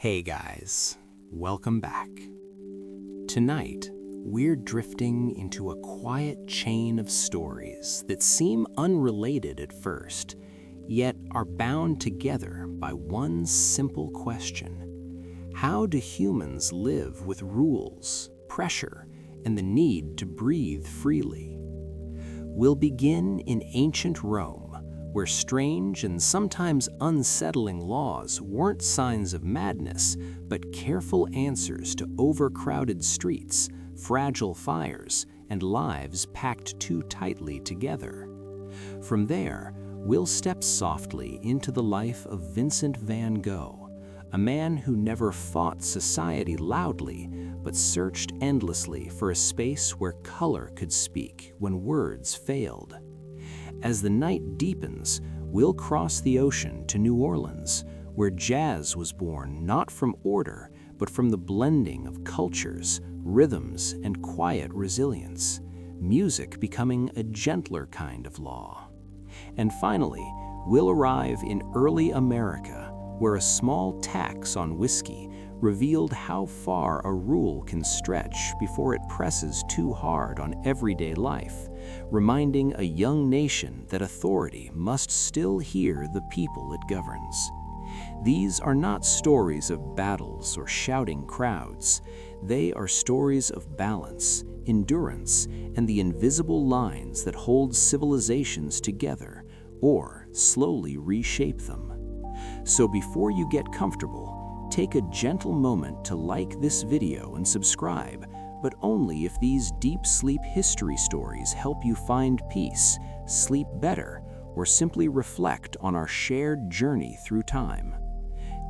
Hey guys, welcome back. Tonight, we're drifting into a quiet chain of stories that seem unrelated at first, yet are bound together by one simple question. How do humans live with rules, pressure, and the need to breathe freely? We'll begin in ancient Rome, where strange and sometimes unsettling laws weren't signs of madness, but careful answers to overcrowded streets, fragile fires, and lives packed too tightly together. From there, we'll step softly into the life of Vincent van Gogh, a man who never fought society loudly, but searched endlessly for a space where color could speak when words failed. As the night deepens, we'll cross the ocean to New Orleans, where jazz was born not from order, but from the blending of cultures, rhythms, and quiet resilience, music becoming a gentler kind of law. And finally, we'll arrive in early America, where a small tax on whiskey revealed how far a rule can stretch before it presses too hard on everyday life, reminding a young nation that authority must still hear the people it governs. These are not stories of battles or shouting crowds. They are stories of balance, endurance, and the invisible lines that hold civilizations together or slowly reshape them. So before you get comfortable, take a gentle moment to like this video and subscribe, but only if these deep sleep history stories help you find peace, sleep better, or simply reflect on our shared journey through time.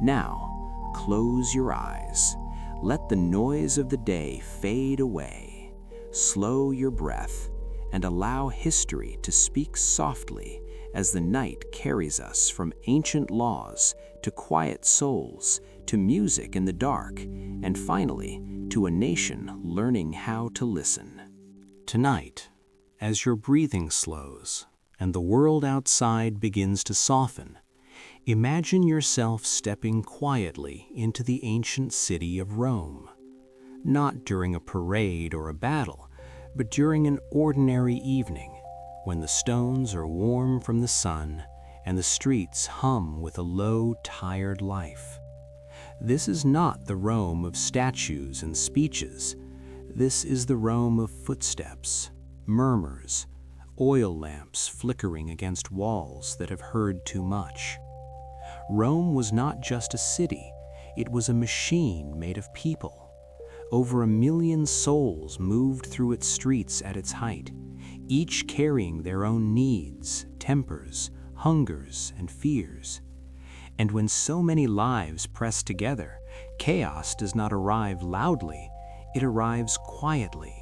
Now, close your eyes. Let the noise of the day fade away. Slow your breath and allow history to speak softly as the night carries us from ancient laws to quiet souls, to music in the dark, and finally, to a nation learning how to listen. Tonight, as your breathing slows and the world outside begins to soften, imagine yourself stepping quietly into the ancient city of Rome. Not during a parade or a battle, but during an ordinary evening, when the stones are warm from the sun and the streets hum with a low, tired life. This is not the Rome of statues and speeches. This is the Rome of footsteps, murmurs, oil lamps flickering against walls that have heard too much. Rome was not just a city, it was a machine made of people. Over 1 million souls moved through its streets at its height, each carrying their own needs, tempers, hungers, and fears. And when so many lives press together, chaos does not arrive loudly, it arrives quietly,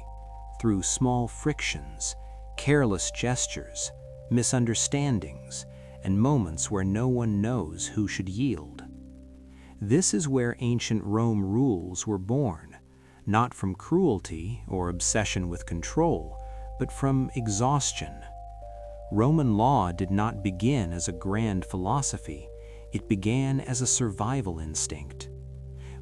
through small frictions, careless gestures, misunderstandings, and moments where no one knows who should yield. This is where ancient Rome rules were born, not from cruelty or obsession with control, but from exhaustion. Roman law did not begin as a grand philosophy. It began as a survival instinct.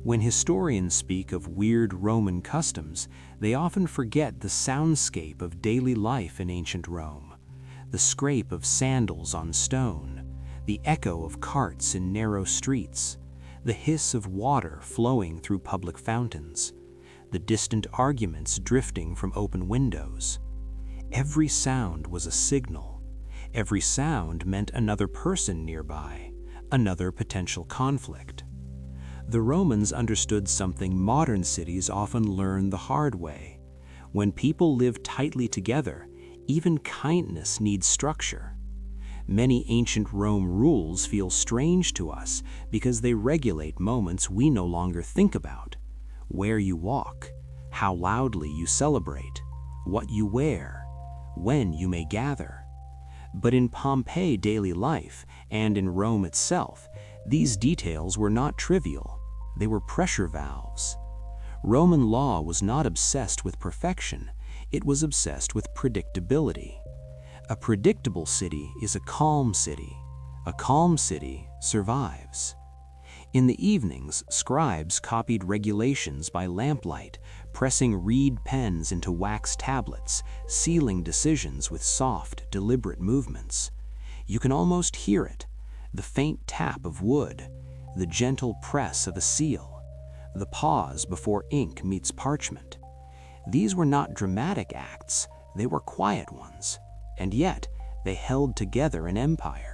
When historians speak of weird Roman customs, they often forget the soundscape of daily life in ancient Rome, the scrape of sandals on stone, the echo of carts in narrow streets, the hiss of water flowing through public fountains, the distant arguments drifting from open windows. Every sound was a signal. Every sound meant another person nearby, another potential conflict. The Romans understood something modern cities often learn the hard way. When people live tightly together, even kindness needs structure. Many ancient Rome rules feel strange to us because they regulate moments we no longer think about. Where you walk, how loudly you celebrate, what you wear, when you may gather. But in Pompeii daily life, and in Rome itself, these details were not trivial. They were pressure valves. Roman law was not obsessed with perfection, it was obsessed with predictability. A predictable city is a calm city. A calm city survives. In the evenings, scribes copied regulations by lamplight, pressing reed pens into wax tablets, sealing decisions with soft, deliberate movements. You can almost hear it, the faint tap of wood, the gentle press of a seal, the pause before ink meets parchment. These were not dramatic acts, they were quiet ones, and yet they held together an empire.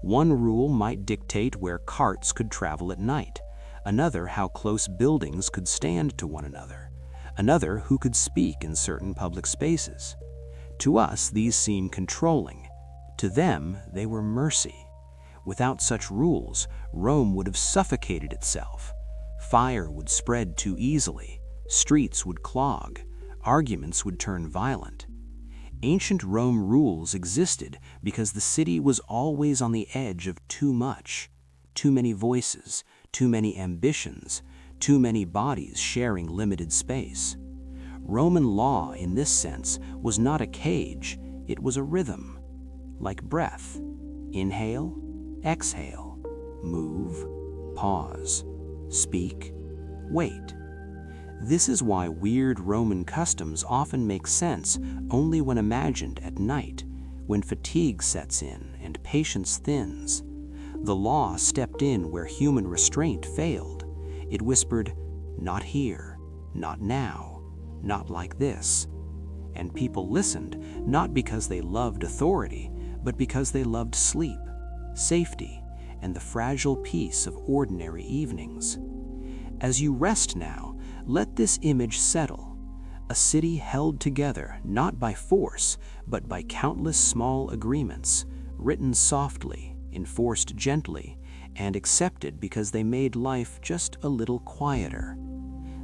One rule might dictate where carts could travel at night, another how close buildings could stand to one another, another who could speak in certain public spaces. To us, these seem controlling. To them, they were mercy. Without such rules, Rome would have suffocated itself. Fire would spread too easily, streets would clog, arguments would turn violent. Ancient Rome rules existed because the city was always on the edge of too much, too many voices, too many ambitions, too many bodies sharing limited space. Roman law, in this sense, was not a cage, it was a rhythm, like breath. Inhale, exhale, move, pause, speak, wait. This is why weird Roman customs often make sense only when imagined at night, when fatigue sets in and patience thins. The law stepped in where human restraint failed. It whispered, "Not here, not now, not like this." And people listened, not because they loved authority, but because they loved sleep, safety, and the fragile peace of ordinary evenings. As you rest now, let this image settle. A city held together not by force, but by countless small agreements, written softly, enforced gently, and accepted because they made life just a little quieter.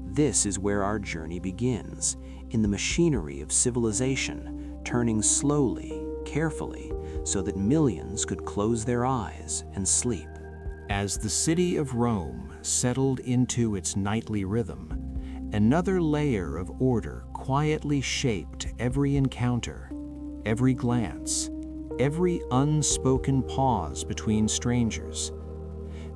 This is where our journey begins, in the machinery of civilization, turning slowly, carefully, so that millions could close their eyes and sleep. As the city of Rome settled into its nightly rhythm, another layer of order quietly shaped every encounter, every glance, every unspoken pause between strangers.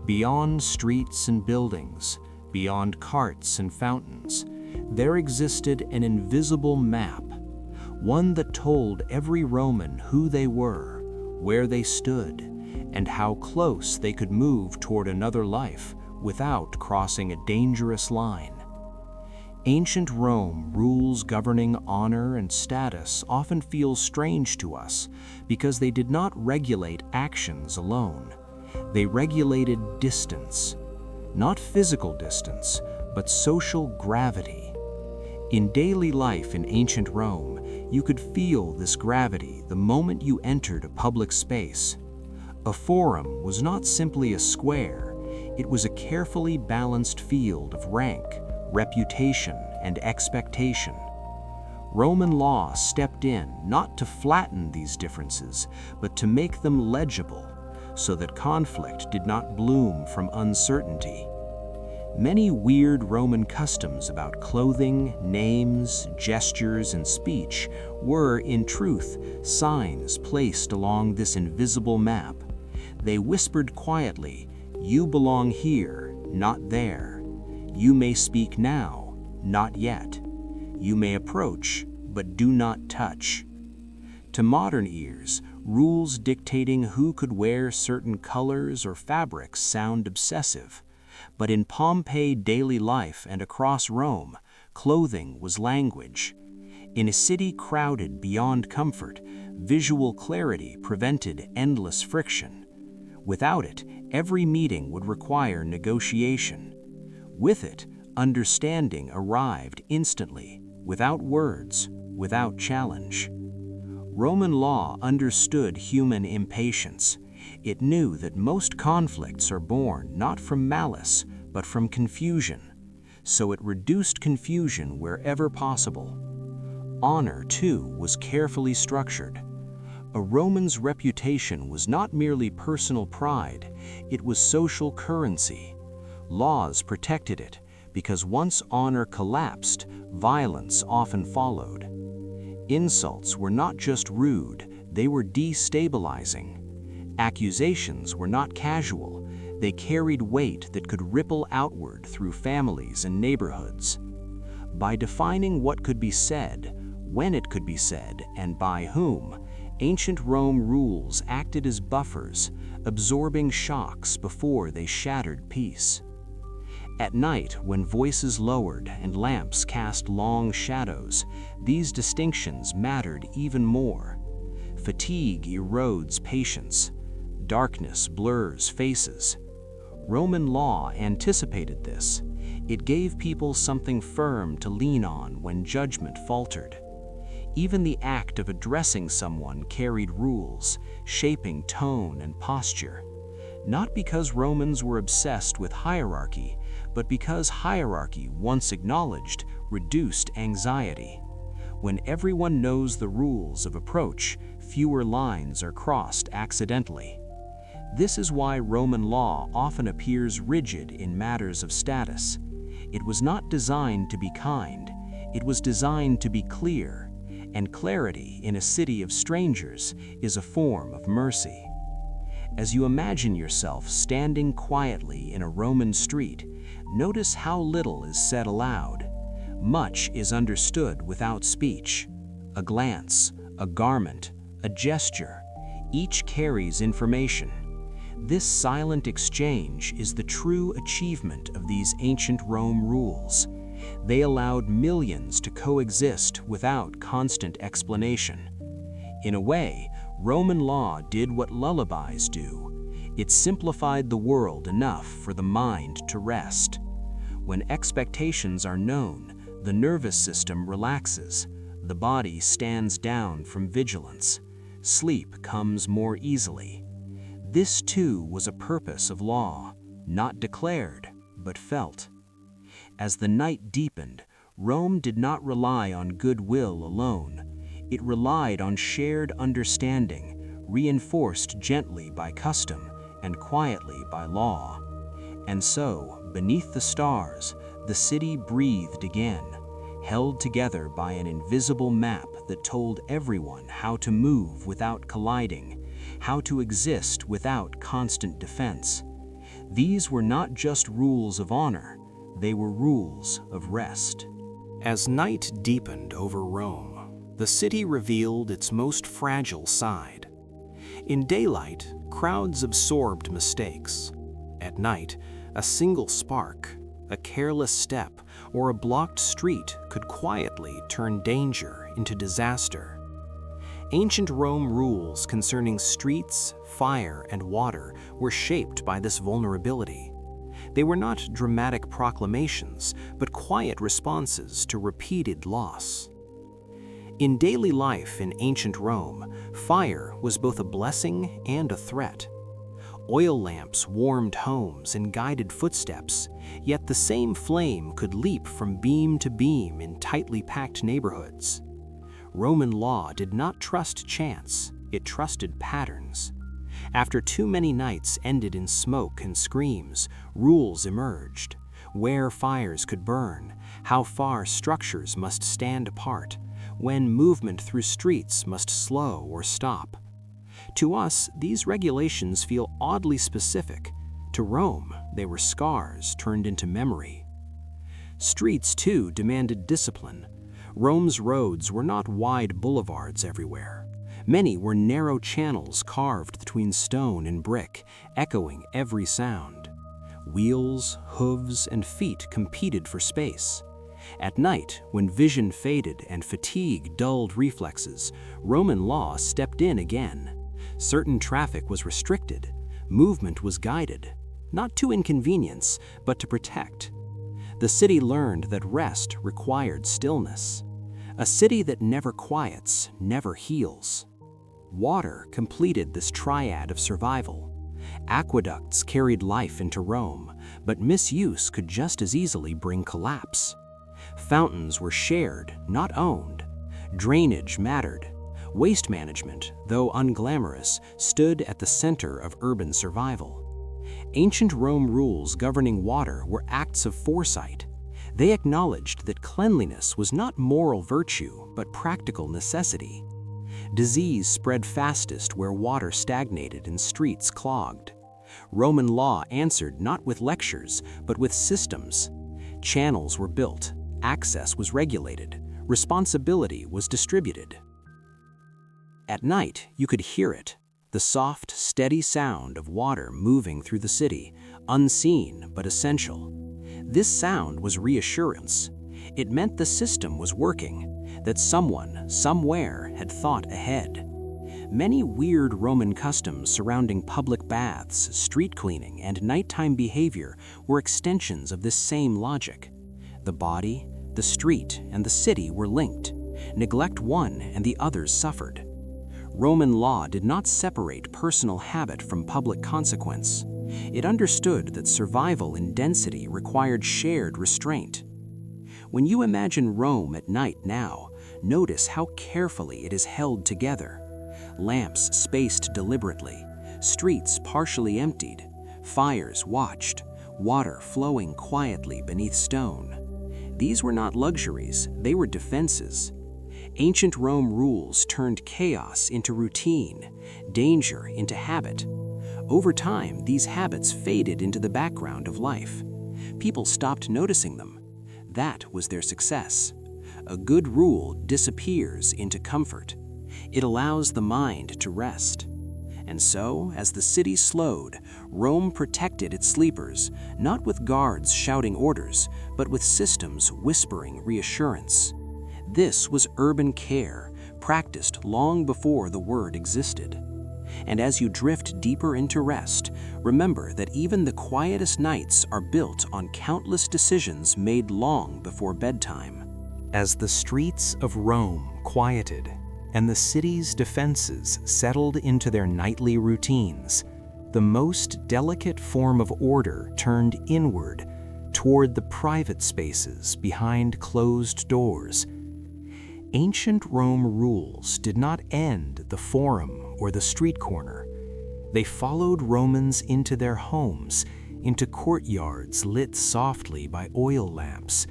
Beyond streets and buildings, beyond carts and fountains, there existed an invisible map, one that told every Roman who they were, where they stood, and how close they could move toward another life without crossing a dangerous line. Ancient Rome rules governing honor and status often feel strange to us because they did not regulate actions alone. They regulated distance, not physical distance, but social gravity. In daily life in ancient Rome, you could feel this gravity the moment you entered a public space. A forum was not simply a square, it was a carefully balanced field of rank, reputation, and expectation. Roman law stepped in not to flatten these differences, but to make them legible, so that conflict did not bloom from uncertainty. Many weird Roman customs about clothing, names, gestures, and speech were, in truth, signs placed along this invisible map. They whispered quietly, "You belong here, not there. You may speak now, not yet. You may approach, but do not touch." To modern ears, rules dictating who could wear certain colors or fabrics sound obsessive. But in Pompeii daily life and across Rome, clothing was language. In a city crowded beyond comfort, visual clarity prevented endless friction. Without it, every meeting would require negotiation. With it, understanding arrived instantly, without words, without challenge. Roman law understood human impatience. It knew that most conflicts are born not from malice, but from confusion. So it reduced confusion wherever possible. Honor, too, was carefully structured. A Roman's reputation was not merely personal pride, it was social currency. Laws protected it, because once honor collapsed, violence often followed. Insults were not just rude, they were destabilizing. Accusations were not casual, They carried weight that could ripple outward through families and neighborhoods. By defining what could be said, when it could be said, and by whom, ancient Rome rules acted as buffers, absorbing shocks before they shattered peace. At night, when voices lowered and lamps cast long shadows, these distinctions mattered even more. Fatigue erodes patience. Darkness blurs faces. Roman law anticipated this. It gave people something firm to lean on when judgment faltered. Even the act of addressing someone carried rules, shaping tone and posture. Not because Romans were obsessed with hierarchy, but because hierarchy, once acknowledged, reduced anxiety. When everyone knows the rules of approach, fewer lines are crossed accidentally. This is why Roman law often appears rigid in matters of status. It was not designed to be kind, it was designed to be clear, and clarity in a city of strangers is a form of mercy. As you imagine yourself standing quietly in a Roman street, notice how little is said aloud. Much is understood without speech. A glance, a garment, a gesture, each carries information. This silent exchange is the true achievement of these ancient Rome rules. They allowed millions to coexist without constant explanation. In a way, Roman law did what lullabies do. It simplified the world enough for the mind to rest. When expectations are known, the nervous system relaxes. The body stands down from vigilance. Sleep comes more easily. This too was a purpose of law, not declared, but felt. As the night deepened, Rome did not rely on goodwill alone. It relied on shared understanding, reinforced gently by custom and quietly by law. And so, beneath the stars, the city breathed again, held together by an invisible map that told everyone how to move without colliding, how to exist without constant defense. These were not just rules of honor, they were rules of rest. As night deepened over Rome, the city revealed its most fragile side. In daylight, crowds absorbed mistakes. At night, a single spark, a careless step, or a blocked street could quietly turn danger into disaster. Ancient Rome rules concerning streets, fire, and water were shaped by this vulnerability. They were not dramatic proclamations, but quiet responses to repeated loss. In daily life in ancient Rome, fire was both a blessing and a threat. Oil lamps warmed homes and guided footsteps, yet the same flame could leap from beam to beam in tightly packed neighborhoods. Roman law did not trust chance, it trusted patterns. After too many nights ended in smoke and screams, rules emerged: where fires could burn, how far structures must stand apart, when movement through streets must slow or stop. To us, these regulations feel oddly specific. To Rome, they were scars turned into memory. Streets, too, demanded discipline. Rome's roads were not wide boulevards everywhere. Many were narrow channels carved between stone and brick, echoing every sound. Wheels, hooves, and feet competed for space. At night, when vision faded and fatigue dulled reflexes, Roman law stepped in again. Certain traffic was restricted. Movement was guided, not to inconvenience, but to protect. The city learned that rest required stillness. A city that never quiets, never heals. Water completed this triad of survival. Aqueducts carried life into Rome, but misuse could just as easily bring collapse. Fountains were shared, not owned. Drainage mattered. Waste management, though unglamorous, stood at the center of urban survival. Ancient Rome rules governing water were acts of foresight. They acknowledged that cleanliness was not moral virtue, but practical necessity. Disease spread fastest where water stagnated and streets clogged. Roman law answered not with lectures, but with systems. Channels were built, access was regulated, responsibility was distributed. At night, you could hear it, the soft, steady sound of water moving through the city, unseen but essential. This sound was reassurance. It meant the system was working, that someone, somewhere, had thought ahead. Many weird Roman customs surrounding public baths, street cleaning, and nighttime behavior were extensions of this same logic. The body, the street, and the city were linked. Neglect one and the others suffered. Roman law did not separate personal habit from public consequence. It understood that survival in density required shared restraint. When you imagine Rome at night now, notice how carefully it is held together. Lamps spaced deliberately, streets partially emptied, fires watched, water flowing quietly beneath stone. These were not luxuries, they were defenses. Ancient Rome rules turned chaos into routine, danger into habit. Over time, these habits faded into the background of life. People stopped noticing them. That was their success. A good rule disappears into comfort. It allows the mind to rest. And so, as the city slowed, Rome protected its sleepers, not with guards shouting orders, but with systems whispering reassurance. This was urban care, practiced long before the word existed. And as you drift deeper into rest, remember that even the quietest nights are built on countless decisions made long before bedtime. As the streets of Rome quieted, and the city's defenses settled into their nightly routines, the most delicate form of order turned inward toward the private spaces behind closed doors. Ancient Rome rules did not end the forum or the street corner. They followed Romans into their homes, into courtyards lit softly by oil lamps,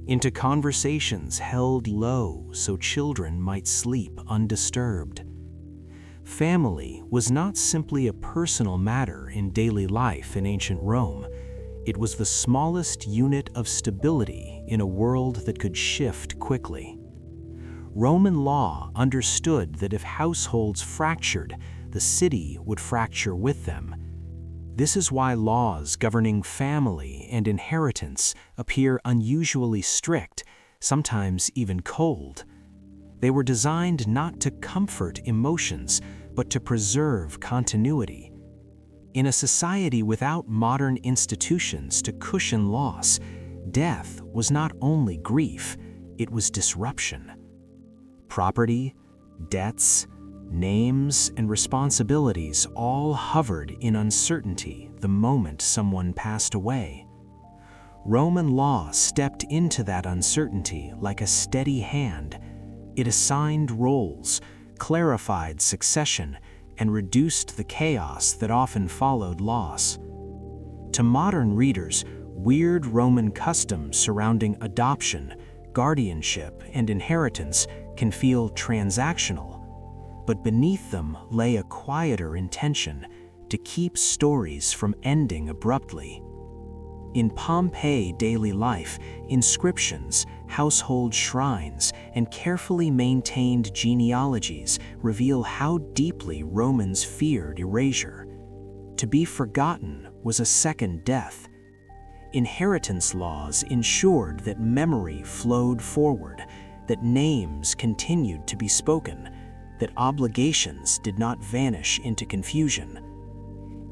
into conversations held low so children might sleep undisturbed. Family was not simply a personal matter in daily life in ancient Rome. It was the smallest unit of stability in a world that could shift quickly. Roman law understood that if households fractured, the city would fracture with them. This is why laws governing family and inheritance appear unusually strict, sometimes even cold. They were designed not to comfort emotions, but to preserve continuity. In a society without modern institutions to cushion loss, death was not only grief, it was disruption. Property, debts, names, and responsibilities all hovered in uncertainty the moment someone passed away. Roman law stepped into that uncertainty like a steady hand. It assigned roles, clarified succession, and reduced the chaos that often followed loss. To modern readers, weird Roman customs surrounding adoption, guardianship, and inheritance can feel transactional, but beneath them lay a quieter intention to keep stories from ending abruptly. In Pompeii daily life, inscriptions, household shrines, and carefully maintained genealogies reveal how deeply Romans feared erasure. To be forgotten was a second death. Inheritance laws ensured that memory flowed forward, that names continued to be spoken, that obligations did not vanish into confusion.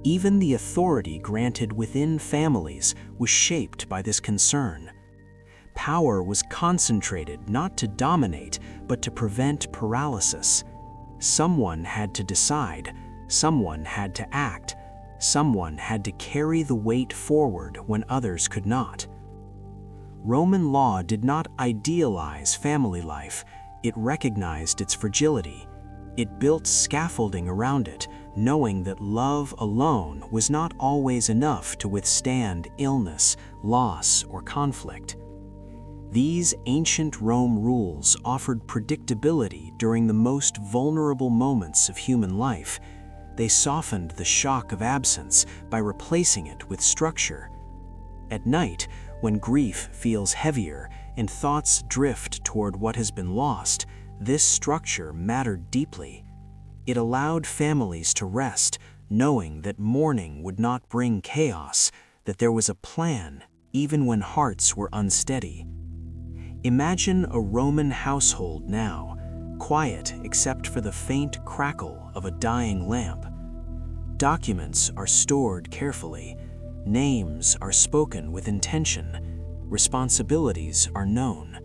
Even the authority granted within families was shaped by this concern. Power was concentrated not to dominate, but to prevent paralysis. Someone had to decide, someone had to act, someone had to carry the weight forward when others could not. Roman law did not idealize family life, it recognized its fragility. It built scaffolding around it, knowing that love alone was not always enough to withstand illness, loss, or conflict. These ancient Rome rules offered predictability during the most vulnerable moments of human life. They softened the shock of absence by replacing it with structure. At night, when grief feels heavier and thoughts drift toward what has been lost, this structure mattered deeply. It allowed families to rest, knowing that mourning would not bring chaos, that there was a plan, even when hearts were unsteady. Imagine a Roman household now, quiet except for the faint crackle of a dying lamp. Documents are stored carefully, names are spoken with intention, responsibilities are known.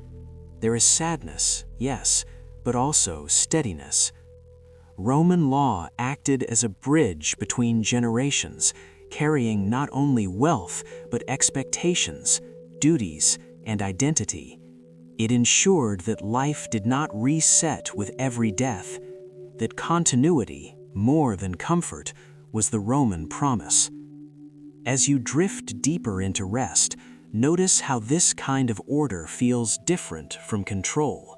There is sadness, yes, but also steadiness. Roman law acted as a bridge between generations, carrying not only wealth but expectations, duties, and identity. It ensured that life did not reset with every death, that continuity, more than comfort, was the Roman promise. As you drift deeper into rest, notice how this kind of order feels different from control.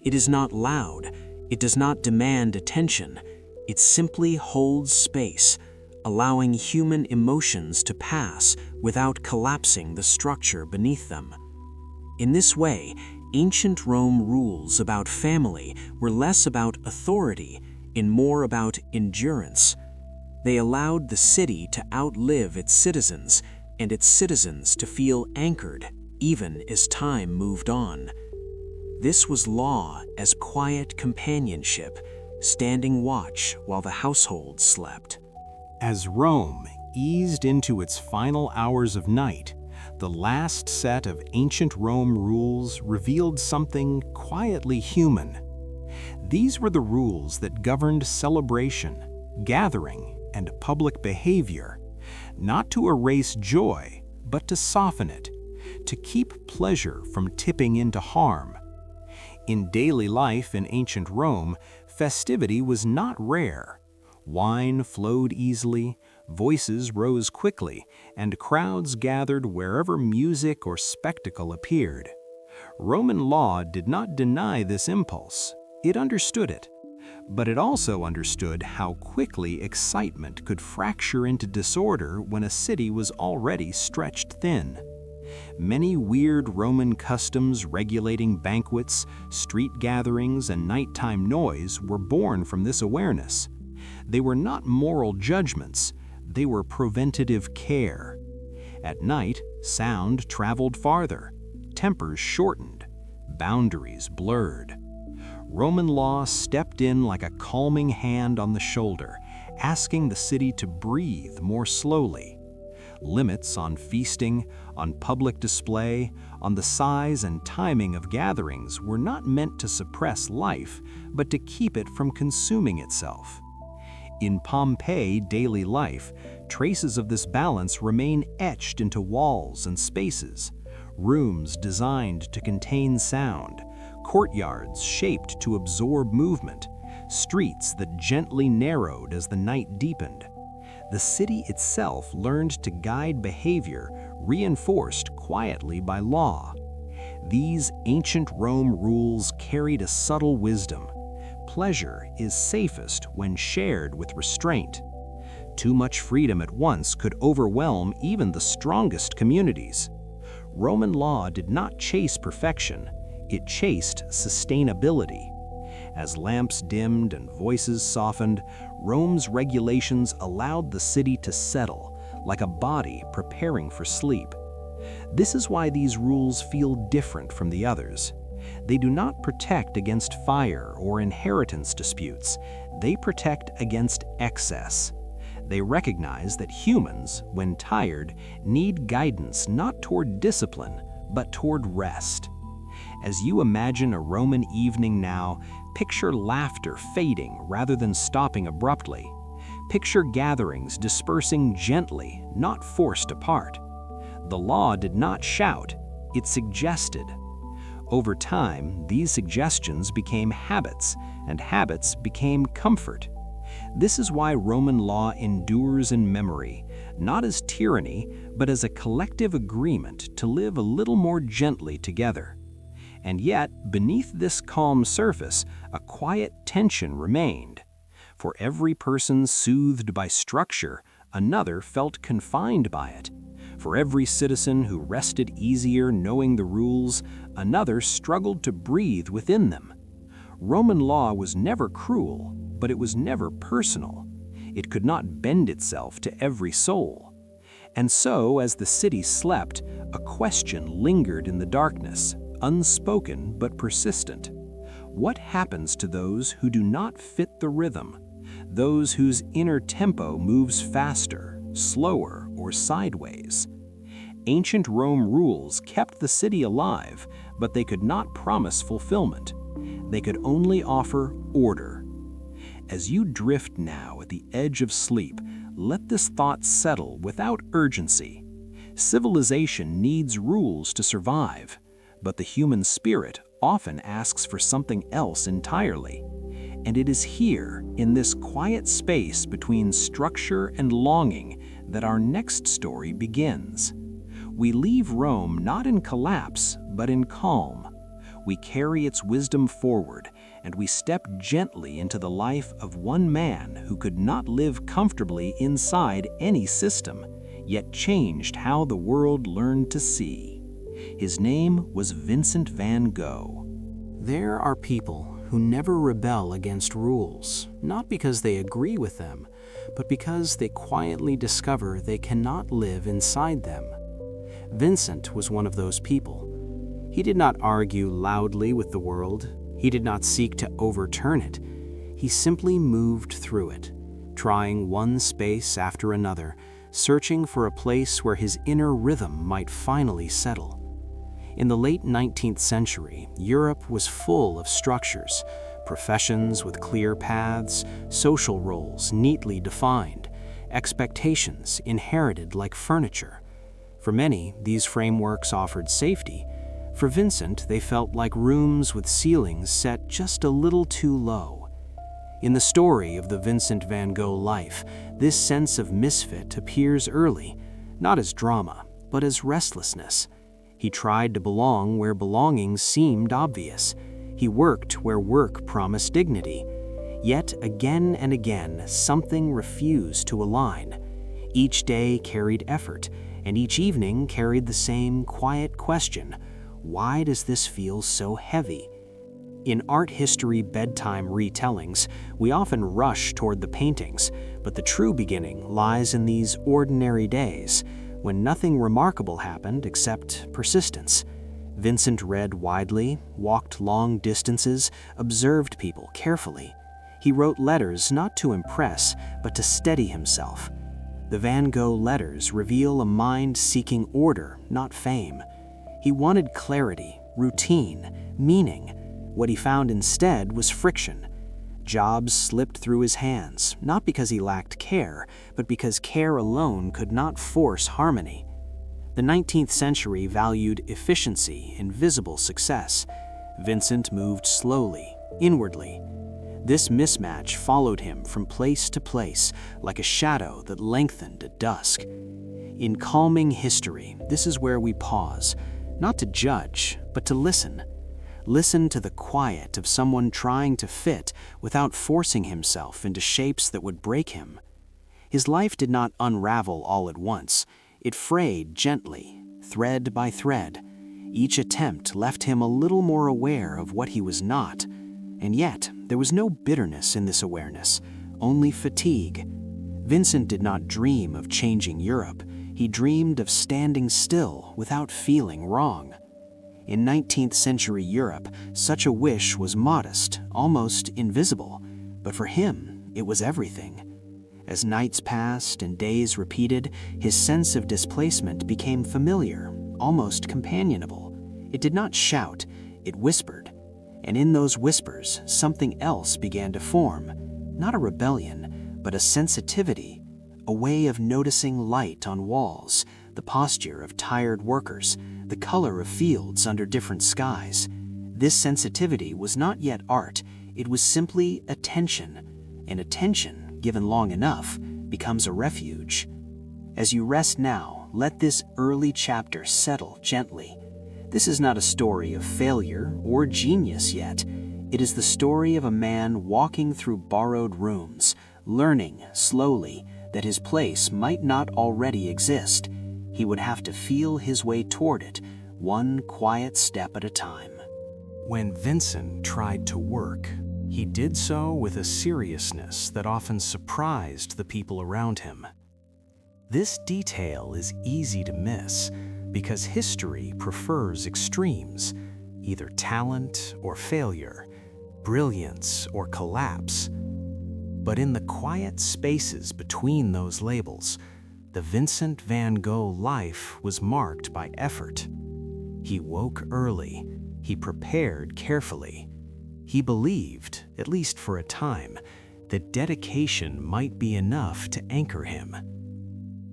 It is not loud, it does not demand attention, it simply holds space, allowing human emotions to pass without collapsing the structure beneath them. In this way, ancient Rome rules about family were less about authority and more about endurance. They allowed the city to outlive its citizens and its citizens to feel anchored even as time moved on. This was law as quiet companionship, standing watch while the household slept. As Rome eased into its final hours of night, the last set of ancient Rome rules revealed something quietly human. These were the rules that governed celebration, gathering, and public behavior, not to erase joy, but to soften it, to keep pleasure from tipping into harm. In daily life in ancient Rome, festivity was not rare. Wine flowed easily, voices rose quickly, and crowds gathered wherever music or spectacle appeared. Roman law did not deny this impulse. It understood it. But it also understood how quickly excitement could fracture into disorder when a city was already stretched thin. Many weird Roman customs regulating banquets, street gatherings, and nighttime noise were born from this awareness. They were not moral judgments, they were preventative care. At night, sound traveled farther, tempers shortened, boundaries blurred. Roman law stepped in like a calming hand on the shoulder, asking the city to breathe more slowly. Limits on feasting, on public display, on the size and timing of gatherings were not meant to suppress life, but to keep it from consuming itself. In Pompeii daily life, traces of this balance remain etched into walls and spaces. Rooms designed to contain sound, courtyards shaped to absorb movement, streets that gently narrowed as the night deepened. The city itself learned to guide behavior, reinforced quietly by law. These ancient Rome rules carried a subtle wisdom. Pleasure is safest when shared with restraint. Too much freedom at once could overwhelm even the strongest communities. Roman law did not chase perfection, it chased sustainability. As lamps dimmed and voices softened, Rome's regulations allowed the city to settle, like a body preparing for sleep. This is why these rules feel different from the others. They do not protect against fire or inheritance disputes. They protect against excess. They recognize that humans, when tired, need guidance not toward discipline, but toward rest. As you imagine a Roman evening now, picture laughter fading rather than stopping abruptly. Picture gatherings dispersing gently, not forced apart. The law did not shout, it suggested. Over time, these suggestions became habits, and habits became comfort. This is why Roman law endures in memory, not as tyranny, but as a collective agreement to live a little more gently together. And yet, beneath this calm surface, a quiet tension remained. For every person soothed by structure, another felt confined by it. For every citizen who rested easier knowing the rules, another struggled to breathe within them. Roman law was never cruel, but it was never personal. It could not bend itself to every soul. And so, as the city slept, a question lingered in the darkness, unspoken but persistent. What happens to those who do not fit the rhythm? Those whose inner tempo moves faster, slower, or sideways? Ancient Rome rules kept the city alive, but they could not promise fulfillment. They could only offer order. As you drift now at the edge of sleep, let this thought settle without urgency. Civilization needs rules to survive, but the human spirit often asks for something else entirely. And it is here, in this quiet space between structure and longing, that our next story begins. We leave Rome not in collapse, but in calm. We carry its wisdom forward, and we step gently into the life of one man who could not live comfortably inside any system, yet changed how the world learned to see. His name was Vincent van Gogh. There are people who never rebel against rules, not because they agree with them, but because they quietly discover they cannot live inside them. Vincent was one of those people. He did not argue loudly with the world. He did not seek to overturn it. He simply moved through it, trying one space after another, searching for a place where his inner rhythm might finally settle. In the late 19th century, Europe was full of structures, professions with clear paths, social roles neatly defined, expectations inherited like furniture. For many, these frameworks offered safety. For Vincent, they felt like rooms with ceilings set just a little too low. In the story of the Vincent van Gogh life, this sense of misfit appears early, not as drama, but as restlessness. He tried to belong where belonging seemed obvious. He worked where work promised dignity. Yet again and again, something refused to align. Each day carried effort, and each evening carried the same quiet question: why does this feel so heavy? In art history bedtime retellings, we often rush toward the paintings, but the true beginning lies in these ordinary days, when nothing remarkable happened except persistence. Vincent read widely, walked long distances, observed people carefully. He wrote letters not to impress, but to steady himself. The Van Gogh letters reveal a mind seeking order, not fame. He wanted clarity, routine, meaning. What he found instead was friction. Jobs slipped through his hands, not because he lacked care, but because care alone could not force harmony. The 19th century valued efficiency and visible success. Vincent moved slowly, inwardly. This mismatch followed him from place to place, like a shadow that lengthened at dusk. In calming history, this is where we pause, not to judge, but to listen. Listen to the quiet of someone trying to fit without forcing himself into shapes that would break him. His life did not unravel all at once. It frayed gently, thread by thread. Each attempt left him a little more aware of what he was not. And yet, there was no bitterness in this awareness, only fatigue. Vincent did not dream of changing Europe. He dreamed of standing still without feeling wrong. In 19th century Europe, such a wish was modest, almost invisible, but for him, it was everything. As nights passed and days repeated, his sense of displacement became familiar, almost companionable. It did not shout, it whispered. And in those whispers, something else began to form. Not a rebellion, but a sensitivity, a way of noticing light on walls, the posture of tired workers, the color of fields under different skies. This sensitivity was not yet art, it was simply attention, and attention, given long enough, becomes a refuge. As you rest now, let this early chapter settle gently. This is not a story of failure or genius yet. It is the story of a man walking through borrowed rooms, learning, slowly, that his place might not already exist. He would have to feel his way toward it, one quiet step at a time. When Vincent tried to work, he did so with a seriousness that often surprised the people around him. This detail is easy to miss because history prefers extremes, either talent or failure, brilliance or collapse. But in the quiet spaces between those labels, the Vincent van Gogh life was marked by effort. He woke early, he prepared carefully. He believed, at least for a time, that dedication might be enough to anchor him.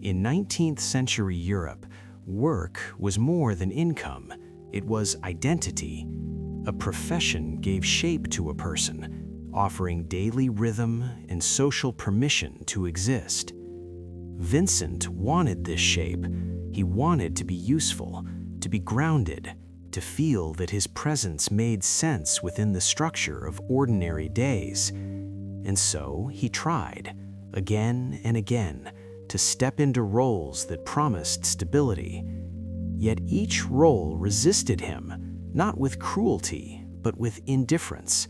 In 19th century Europe, work was more than income, it was identity. A profession gave shape to a person, offering daily rhythm and social permission to exist. Vincent wanted this shape. He wanted to be useful, to be grounded, to feel that his presence made sense within the structure of ordinary days. And so he tried, again and again, to step into roles that promised stability. Yet each role resisted him, not with cruelty, but with indifference.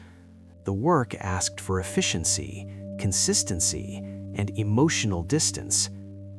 The work asked for efficiency, consistency, and emotional distance.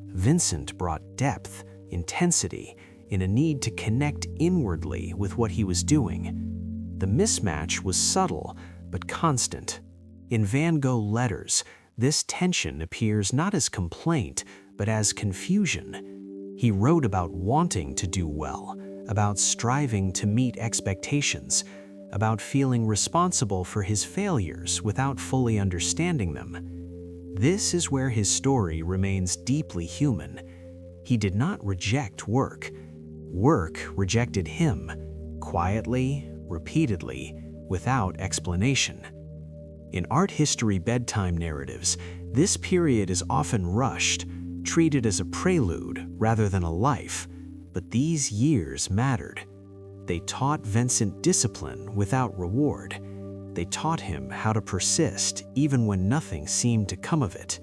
Vincent brought depth, intensity, in a need to connect inwardly with what he was doing. The mismatch was subtle, but constant. In Van Gogh letters, this tension appears not as complaint, but as confusion. He wrote about wanting to do well, about striving to meet expectations, about feeling responsible for his failures without fully understanding them. This is where his story remains deeply human. He did not reject work. Work rejected him, quietly, repeatedly, without explanation. In art history bedtime narratives, this period is often rushed, treated as a prelude rather than a life, but these years mattered. They taught Vincent discipline without reward. They taught him how to persist even when nothing seemed to come of it.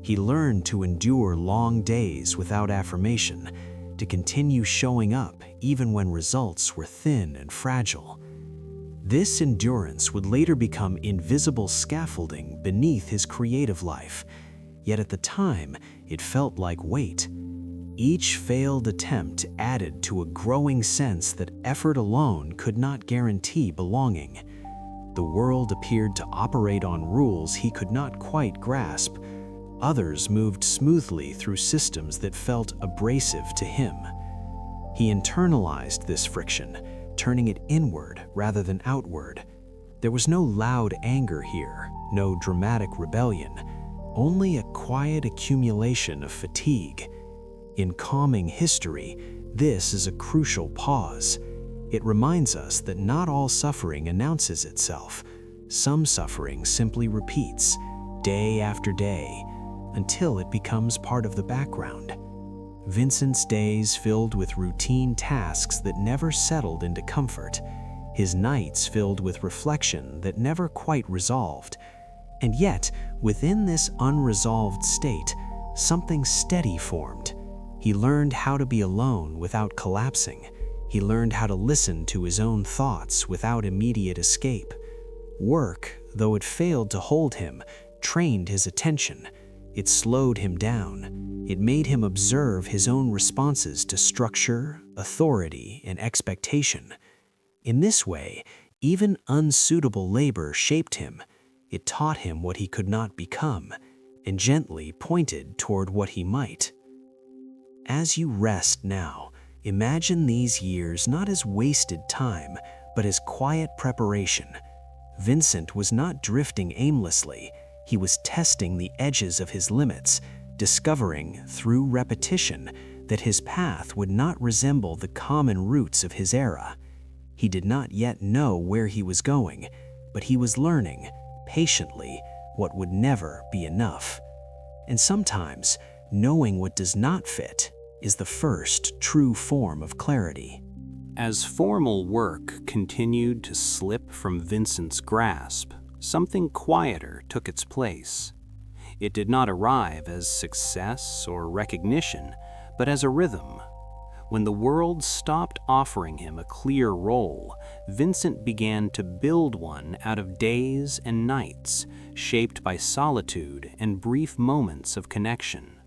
He learned to endure long days without affirmation, to continue showing up even when results were thin and fragile. This endurance would later become invisible scaffolding beneath his creative life, yet at the time it felt like weight. Each failed attempt added to a growing sense that effort alone could not guarantee belonging. The world appeared to operate on rules he could not quite grasp. Others moved smoothly through systems that felt abrasive to him. He internalized this friction, turning it inward rather than outward. There was no loud anger here, no dramatic rebellion, only a quiet accumulation of fatigue. In calming history, this is a crucial pause. It reminds us that not all suffering announces itself. Some suffering simply repeats, day after day, until it becomes part of the background. Vincent's days filled with routine tasks that never settled into comfort, his nights filled with reflection that never quite resolved. And yet, within this unresolved state, something steady formed. He learned how to be alone without collapsing. He learned how to listen to his own thoughts without immediate escape. Work, though it failed to hold him, trained his attention. It slowed him down. It made him observe his own responses to structure, authority, and expectation. In this way, even unsuitable labor shaped him. It taught him what he could not become, and gently pointed toward what he might. As you rest now, imagine these years not as wasted time, but as quiet preparation. Vincent was not drifting aimlessly. He was testing the edges of his limits, discovering, through repetition, that his path would not resemble the common routes of his era. He did not yet know where he was going, but he was learning, patiently, what would never be enough. And sometimes, knowing what does not fit is the first true form of clarity. As formal work continued to slip from Vincent's grasp, something quieter took its place. It did not arrive as success or recognition, but as a rhythm. When the world stopped offering him a clear role, Vincent began to build one out of days and nights, shaped by solitude and brief moments of connection.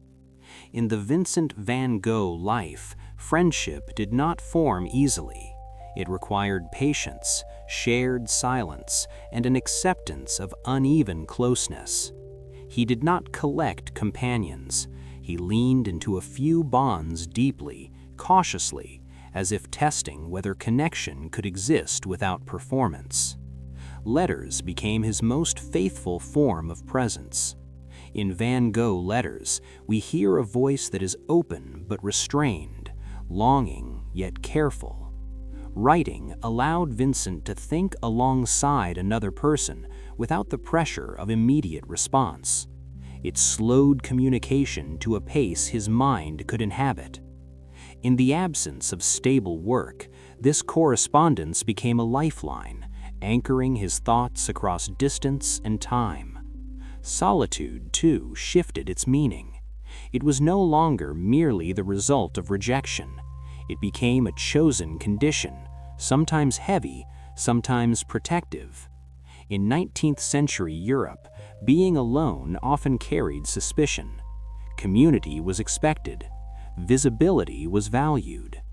In the Vincent van Gogh life, friendship did not form easily. It required patience, shared silence, and an acceptance of uneven closeness. He did not collect companions. He leaned into a few bonds deeply, cautiously, as if testing whether connection could exist without performance. Letters became his most faithful form of presence. In Van Gogh letters, we hear a voice that is open but restrained, longing yet careful. Writing allowed Vincent to think alongside another person without the pressure of immediate response. It slowed communication to a pace his mind could inhabit. In the absence of stable work, this correspondence became a lifeline, anchoring his thoughts across distance and time. Solitude, too, shifted its meaning. It was no longer merely the result of rejection. It became a chosen condition, sometimes heavy, sometimes protective. In 19th century Europe, being alone often carried suspicion. Community was expected. Visibility was valued.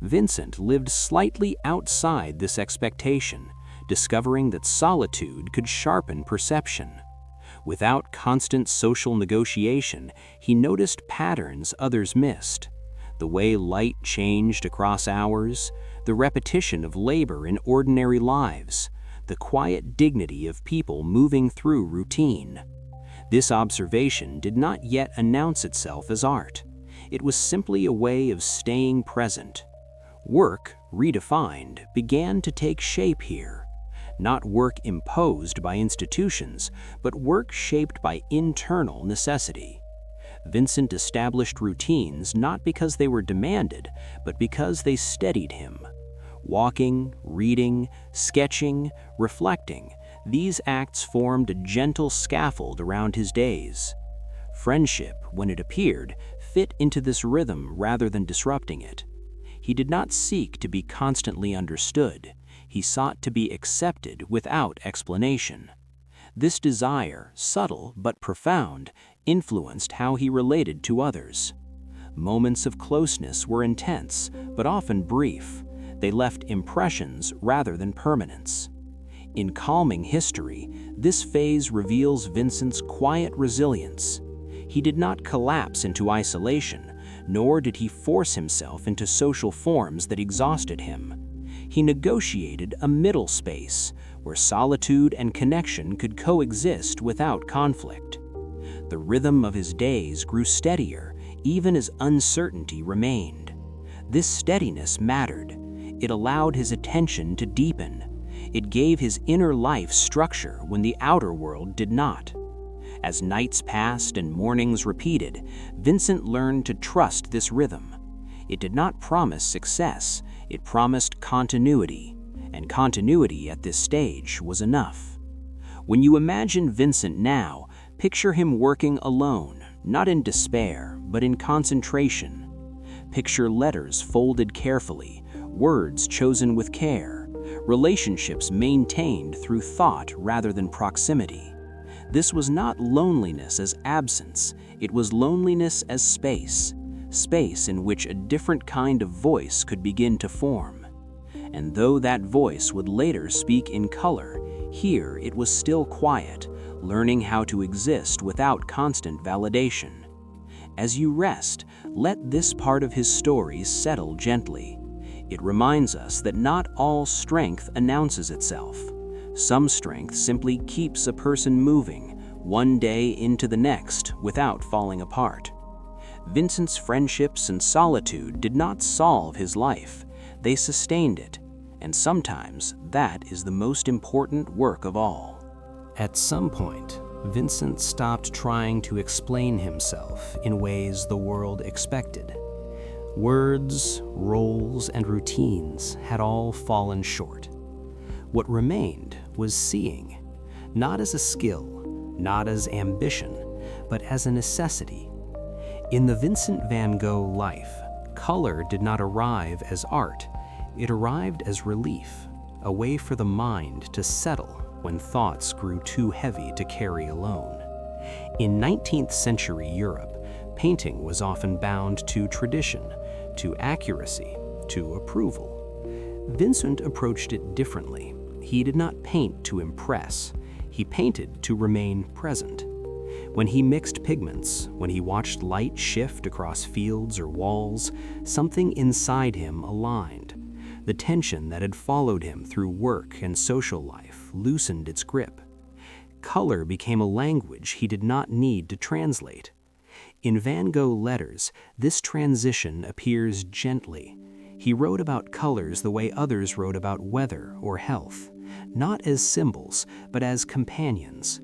Vincent lived slightly outside this expectation, discovering that solitude could sharpen perception. Without constant social negotiation, he noticed patterns others missed. The way light changed across hours, the repetition of labor in ordinary lives, the quiet dignity of people moving through routine. This observation did not yet announce itself as art. It was simply a way of staying present. Work, redefined, began to take shape here. Not work imposed by institutions, but work shaped by internal necessity. Vincent established routines not because they were demanded, but because they steadied him. Walking, reading, sketching, reflecting, these acts formed a gentle scaffold around his days. Friendship, when it appeared, fit into this rhythm rather than disrupting it. He did not seek to be constantly understood. He sought to be accepted without explanation. This desire, subtle but profound, influenced how he related to others. Moments of closeness were intense, but often brief. They left impressions rather than permanence. In calming history, this phase reveals Vincent's quiet resilience. He did not collapse into isolation, nor did he force himself into social forms that exhausted him. He negotiated a middle space where solitude and connection could coexist without conflict. The rhythm of his days grew steadier, even as uncertainty remained. This steadiness mattered. It allowed his attention to deepen. It gave his inner life structure when the outer world did not. As nights passed and mornings repeated, Vincent learned to trust this rhythm. It did not promise success, it promised continuity, and continuity at this stage was enough. When you imagine Vincent now, picture him working alone, not in despair, but in concentration. Picture letters folded carefully, words chosen with care, relationships maintained through thought rather than proximity. This was not loneliness as absence, it was loneliness as space in which a different kind of voice could begin to form. And though that voice would later speak in color, here it was still quiet, learning how to exist without constant validation. As you rest, let this part of his story settle gently. It reminds us that not all strength announces itself. Some strength simply keeps a person moving, one day into the next, without falling apart. Vincent's friendships and solitude did not solve his life. They sustained it, and sometimes that is the most important work of all. At some point, Vincent stopped trying to explain himself in ways the world expected. Words, roles, and routines had all fallen short. What remained was seeing, not as a skill, not as ambition, but as a necessity. In the Vincent van Gogh life, color did not arrive as art, it arrived as relief, a way for the mind to settle when thoughts grew too heavy to carry alone. In 19th century Europe, painting was often bound to tradition, to accuracy, to approval. Vincent approached it differently. He did not paint to impress, he painted to remain present. When he mixed pigments, when he watched light shift across fields or walls, something inside him aligned. The tension that had followed him through work and social life loosened its grip. Color became a language he did not need to translate. In Van Gogh letters, this transition appears gently. He wrote about colors the way others wrote about weather or health, not as symbols, but as companions.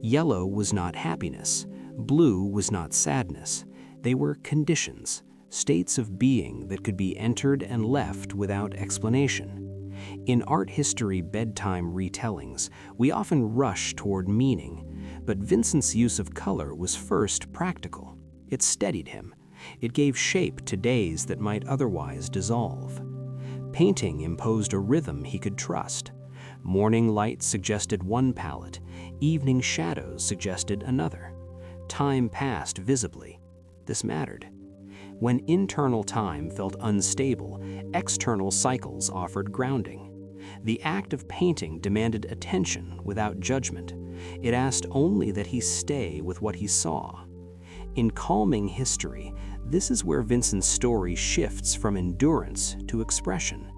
Yellow was not happiness, blue was not sadness. They were conditions, states of being that could be entered and left without explanation. In art history bedtime retellings, we often rush toward meaning, but Vincent's use of color was first practical. It steadied him. It gave shape to days that might otherwise dissolve. Painting imposed a rhythm he could trust. Morning light suggested one palette, evening shadows suggested another. Time passed visibly. This mattered. When internal time felt unstable, external cycles offered grounding. The act of painting demanded attention without judgment. It asked only that he stay with what he saw. In calming history, this is where Vincent's story shifts from endurance to expression.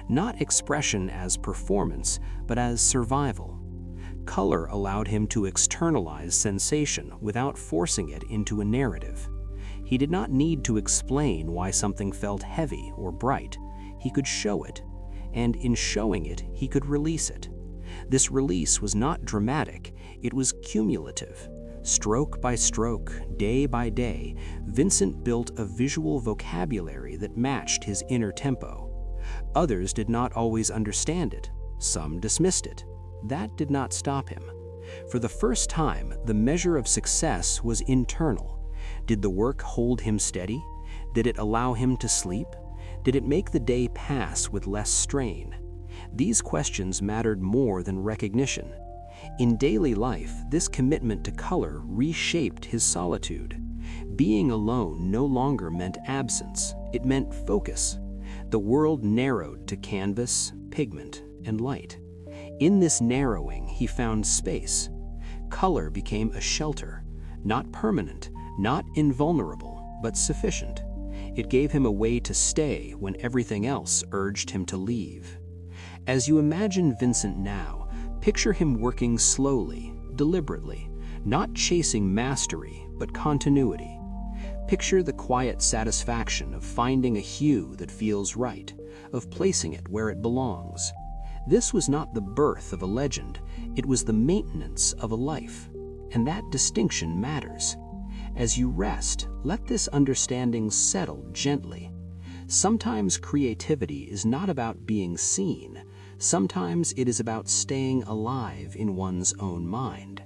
Not expression as performance, but as survival. Color allowed him to externalize sensation without forcing it into a narrative. He did not need to explain why something felt heavy or bright. He could show it, and in showing it, he could release it. This release was not dramatic, it was cumulative. Stroke by stroke, day by day, Vincent built a visual vocabulary that matched his inner tempo. Others did not always understand it. Some dismissed it. That did not stop him. For the first time, the measure of success was internal. Did the work hold him steady? Did it allow him to sleep? Did it make the day pass with less strain? These questions mattered more than recognition. In daily life, this commitment to color reshaped his solitude. Being alone no longer meant absence, it meant focus. The world narrowed to canvas, pigment, and light. In this narrowing, he found space. Color became a shelter, not permanent, not invulnerable, but sufficient. It gave him a way to stay when everything else urged him to leave. As you imagine Vincent now, picture him working slowly, deliberately, not chasing mastery, but continuity. Picture the quiet satisfaction of finding a hue that feels right, of placing it where it belongs. This was not the birth of a legend, it was the maintenance of a life. And that distinction matters. As you rest, let this understanding settle gently. Sometimes creativity is not about being seen. Sometimes it is about staying alive in one's own mind.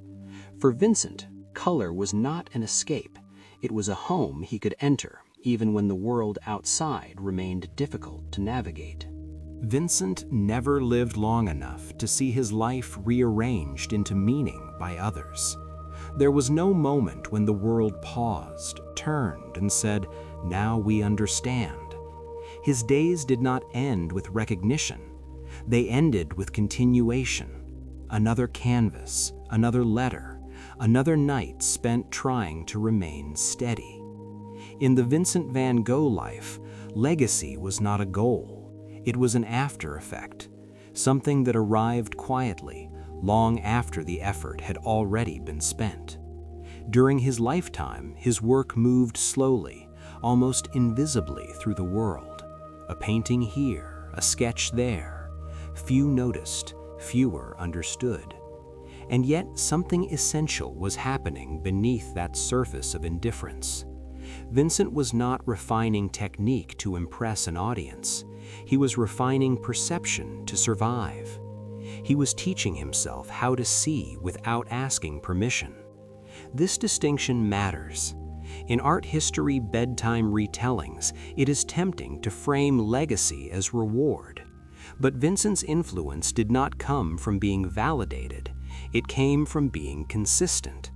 For Vincent, color was not an escape. It was a home he could enter, even when the world outside remained difficult to navigate. Vincent never lived long enough to see his life rearranged into meaning by others. There was no moment when the world paused, turned, and said, "Now we understand." His days did not end with recognition. They ended with continuation. Another canvas, another letter, another night spent trying to remain steady. In the Vincent van Gogh life, legacy was not a goal. It was an after effect, something that arrived quietly, long after the effort had already been spent. During his lifetime, his work moved slowly, almost invisibly through the world. A painting here, a sketch there. Few noticed, fewer understood. And yet something essential was happening beneath that surface of indifference. Vincent was not refining technique to impress an audience. He was refining perception to survive. He was teaching himself how to see without asking permission. This distinction matters. In art history bedtime retellings, it is tempting to frame legacy as reward. But Vincent's influence did not come from being validated. It came from being consistent,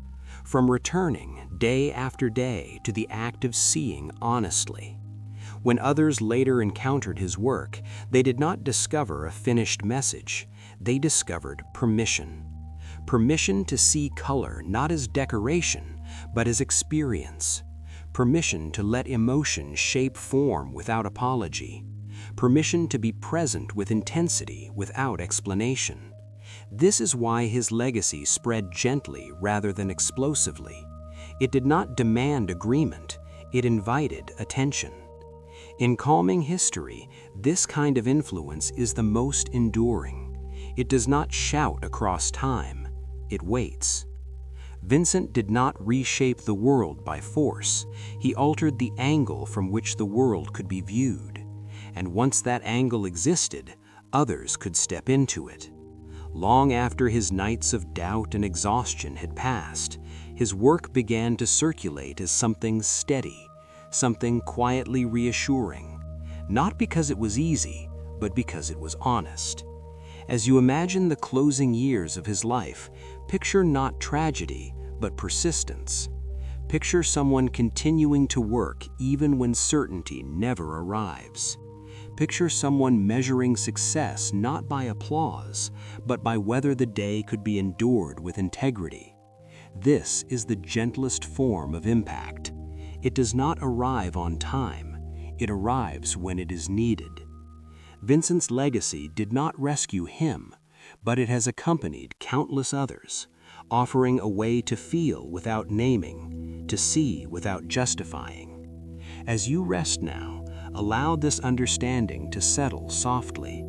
from returning day after day to the act of seeing honestly. When others later encountered his work, they did not discover a finished message. They discovered permission. Permission to see color not as decoration, but as experience. Permission to let emotion shape form without apology. Permission to be present with intensity without explanation. This is why his legacy spread gently rather than explosively. It did not demand agreement, it invited attention. In calming history, this kind of influence is the most enduring. It does not shout across time, it waits. Vincent did not reshape the world by force. He altered the angle from which the world could be viewed. And once that angle existed, others could step into it. Long after his nights of doubt and exhaustion had passed, his work began to circulate as something steady, something quietly reassuring, not because it was easy, but because it was honest. As you imagine the closing years of his life, picture not tragedy, but persistence. Picture someone continuing to work even when certainty never arrives. Picture someone measuring success not by applause, but by whether the day could be endured with integrity. This is the gentlest form of impact. It does not arrive on time. It arrives when it is needed. Vincent's legacy did not rescue him, but it has accompanied countless others, offering a way to feel without naming, to see without justifying. As you rest now, allow this understanding to settle softly.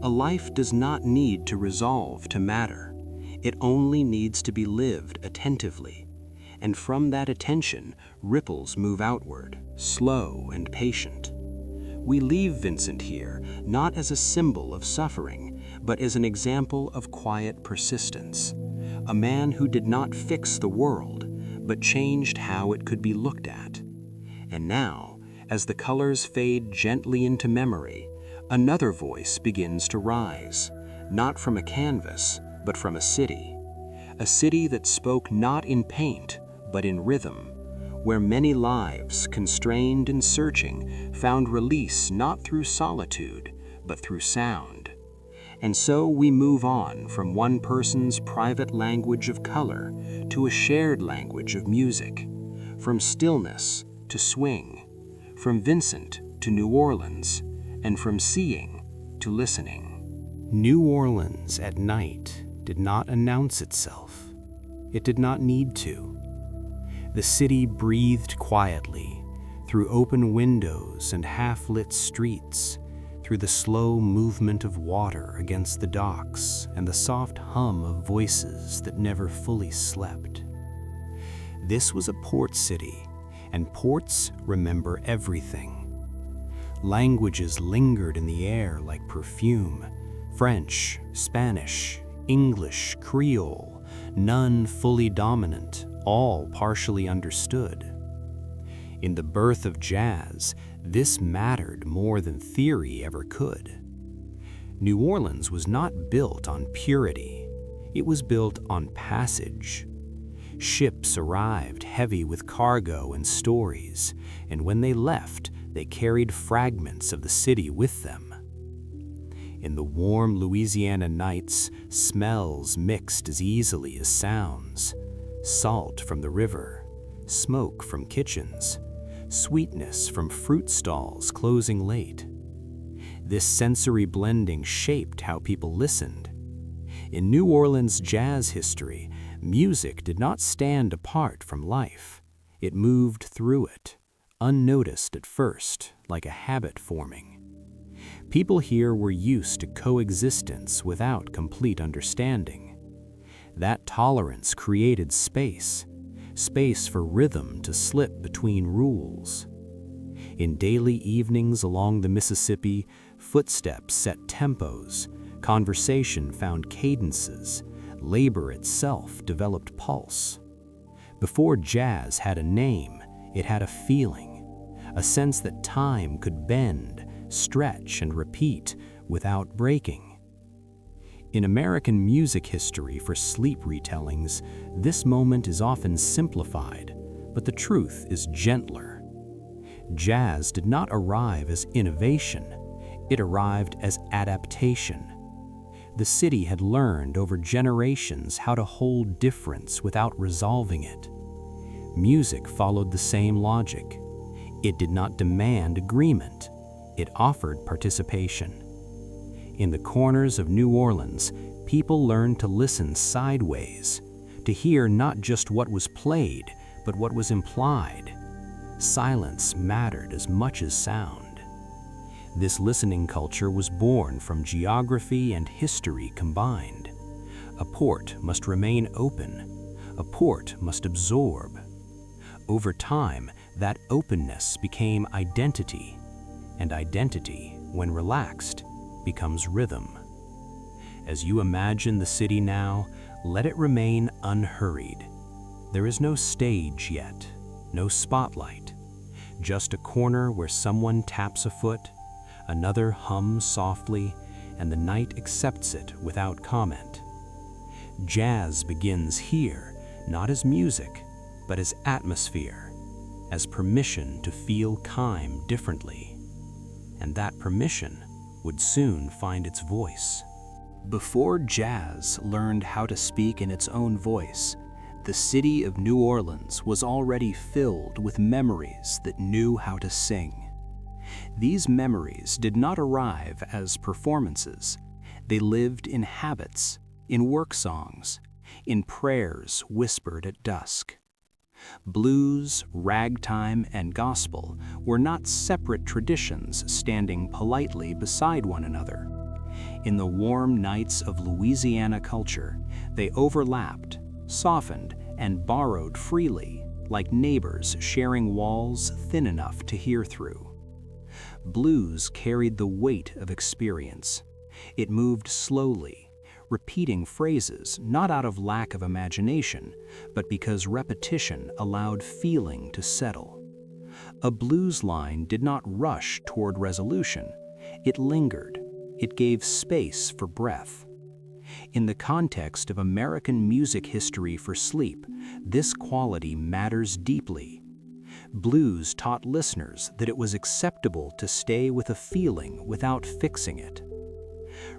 A life does not need to resolve to matter. It only needs to be lived attentively. And from that attention, ripples move outward, slow and patient. We leave Vincent here not as a symbol of suffering, but as an example of quiet persistence. A man who did not fix the world, but changed how it could be looked at. And now, as the colors fade gently into memory, another voice begins to rise, not from a canvas, but from a city that spoke not in paint, but in rhythm, where many lives, constrained and searching, found release not through solitude, but through sound. And so we move on from one person's private language of color to a shared language of music, from stillness to swing, from Vincent to New Orleans, and from seeing to listening. New Orleans at night did not announce itself. It did not need to. The city breathed quietly through open windows and half-lit streets, through the slow movement of water against the docks and the soft hum of voices that never fully slept. This was a port city, and ports remember everything. Languages lingered in the air like perfume: French, Spanish, English, Creole, none fully dominant, all partially understood. In the birth of jazz, this mattered more than theory ever could. New Orleans was not built on purity. It was built on passage. Ships arrived heavy with cargo and stories, and when they left, they carried fragments of the city with them. In the warm Louisiana nights, smells mixed as easily as sounds. Salt from the river, smoke from kitchens, sweetness from fruit stalls closing late. This sensory blending shaped how people listened. In New Orleans jazz history, music did not stand apart from life. It moved through it, unnoticed at first, like a habit forming. People here were used to coexistence without complete understanding. That tolerance created space space for rhythm to slip between rules. In daily evenings along the Mississippi, footsteps set tempos, conversation found cadences, labor itself developed pulse. Before jazz had a name, it had a feeling, a sense that time could bend, stretch, and repeat without breaking. In American music history for sleep retellings, this moment is often simplified, but the truth is gentler. Jazz did not arrive as innovation, it arrived as adaptation. The city had learned over generations how to hold difference without resolving it. Music followed the same logic. It did not demand agreement, it offered participation. In the corners of New Orleans, people learned to listen sideways, to hear not just what was played, but what was implied. Silence mattered as much as sound. This listening culture was born from geography and history combined. A port must remain open. A port must absorb. Over time, that openness became identity, and identity, when relaxed, becomes rhythm. As you imagine the city now, let it remain unhurried. There is no stage yet, no spotlight, just a corner where someone taps a foot, another hums softly, and the night accepts it without comment. Jazz begins here, not as music, but as atmosphere, as permission to feel time differently. And that permission would soon find its voice. Before jazz learned how to speak in its own voice, the city of New Orleans was already filled with memories that knew how to sing. These memories did not arrive as performances. They lived in habits, in work songs, in prayers whispered at dusk. Blues, ragtime, and gospel were not separate traditions standing politely beside one another. In the warm nights of Louisiana culture, they overlapped, softened, and borrowed freely, like neighbors sharing walls thin enough to hear through. Blues carried the weight of experience. It moved slowly, repeating phrases not out of lack of imagination, but because repetition allowed feeling to settle. A blues line did not rush toward resolution. It lingered. It gave space for breath. In the context of American music history for sleep, this quality matters deeply. Blues taught listeners that it was acceptable to stay with a feeling without fixing it.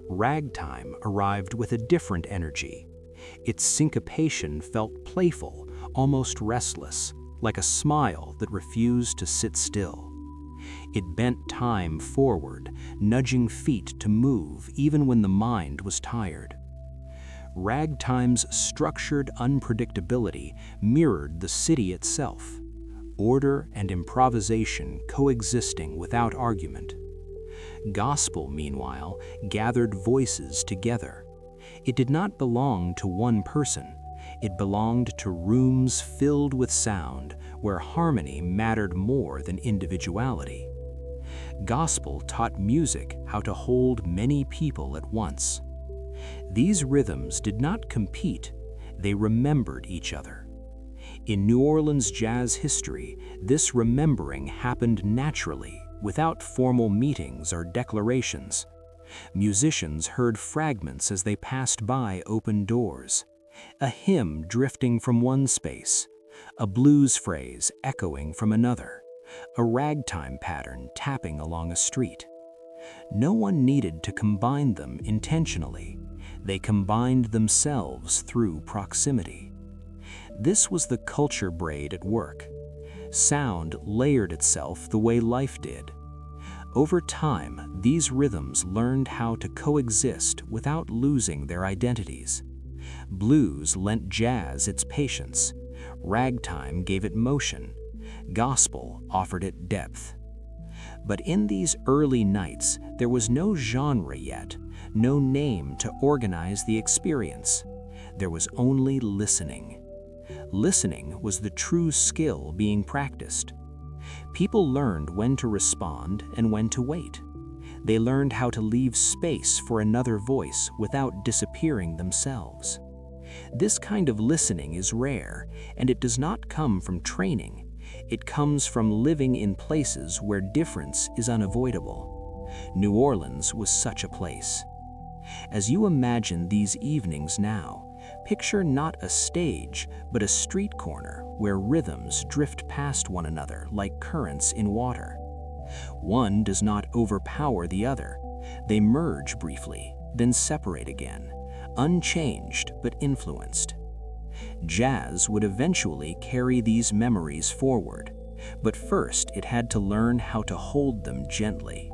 Ragtime arrived with a different energy. Its syncopation felt playful, almost restless, like a smile that refused to sit still. It bent time forward, nudging feet to move even when the mind was tired. Ragtime's structured unpredictability mirrored the city itself, order and improvisation coexisting without argument. Gospel, meanwhile, gathered voices together. It did not belong to one person. It belonged to rooms filled with sound, where harmony mattered more than individuality. Gospel taught music how to hold many people at once. These rhythms did not compete, they remembered each other. In New Orleans jazz history, this remembering happened naturally, without formal meetings or declarations. Musicians heard fragments as they passed by open doors. A hymn drifting from one space, a blues phrase echoing from another, a ragtime pattern tapping along a street. No one needed to combine them intentionally. They combined themselves through proximity. This was the culture braid at work. Sound layered itself the way life did. Over time, these rhythms learned how to coexist without losing their identities. Blues lent jazz its patience. Ragtime gave it motion. Gospel offered it depth. But in these early nights, there was no genre yet, no name to organize the experience. There was only listening. Listening was the true skill being practiced. People learned when to respond and when to wait. They learned how to leave space for another voice without disappearing themselves. This kind of listening is rare, and it does not come from training. It comes from living in places where difference is unavoidable. New Orleans was such a place. As you imagine these evenings now, picture not a stage, but a street corner where rhythms drift past one another like currents in water. One does not overpower the other. They merge briefly, then separate again, unchanged but influenced. Jazz would eventually carry these memories forward, but first it had to learn how to hold them gently.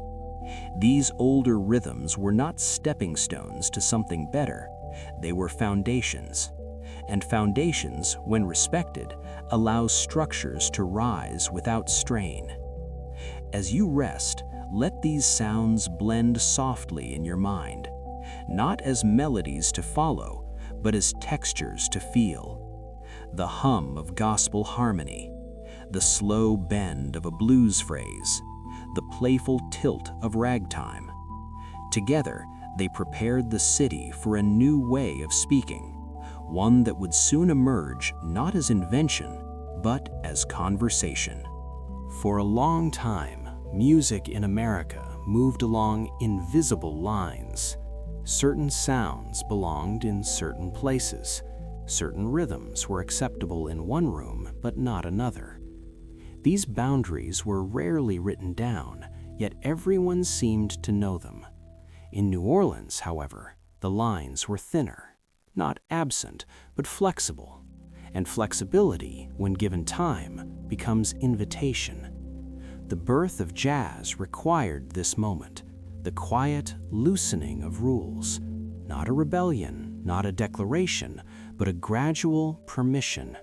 These older rhythms were not stepping stones to something better. They were foundations. And foundations, when respected, allow structures to rise without strain. As you rest, let these sounds blend softly in your mind, not as melodies to follow, but as textures to feel. The hum of gospel harmony, the slow bend of a blues phrase, the playful tilt of ragtime. Together, they prepared the city for a new way of speaking, one that would soon emerge not as invention, but as conversation. For a long time, music in America moved along invisible lines. Certain sounds belonged in certain places. Certain rhythms were acceptable in one room, but not another. These boundaries were rarely written down, yet everyone seemed to know them. In New Orleans, however, the lines were thinner, not absent, but flexible. And flexibility, when given time, becomes invitation. The birth of jazz required this moment, the quiet loosening of rules. Not a rebellion, not a declaration, but a gradual permission.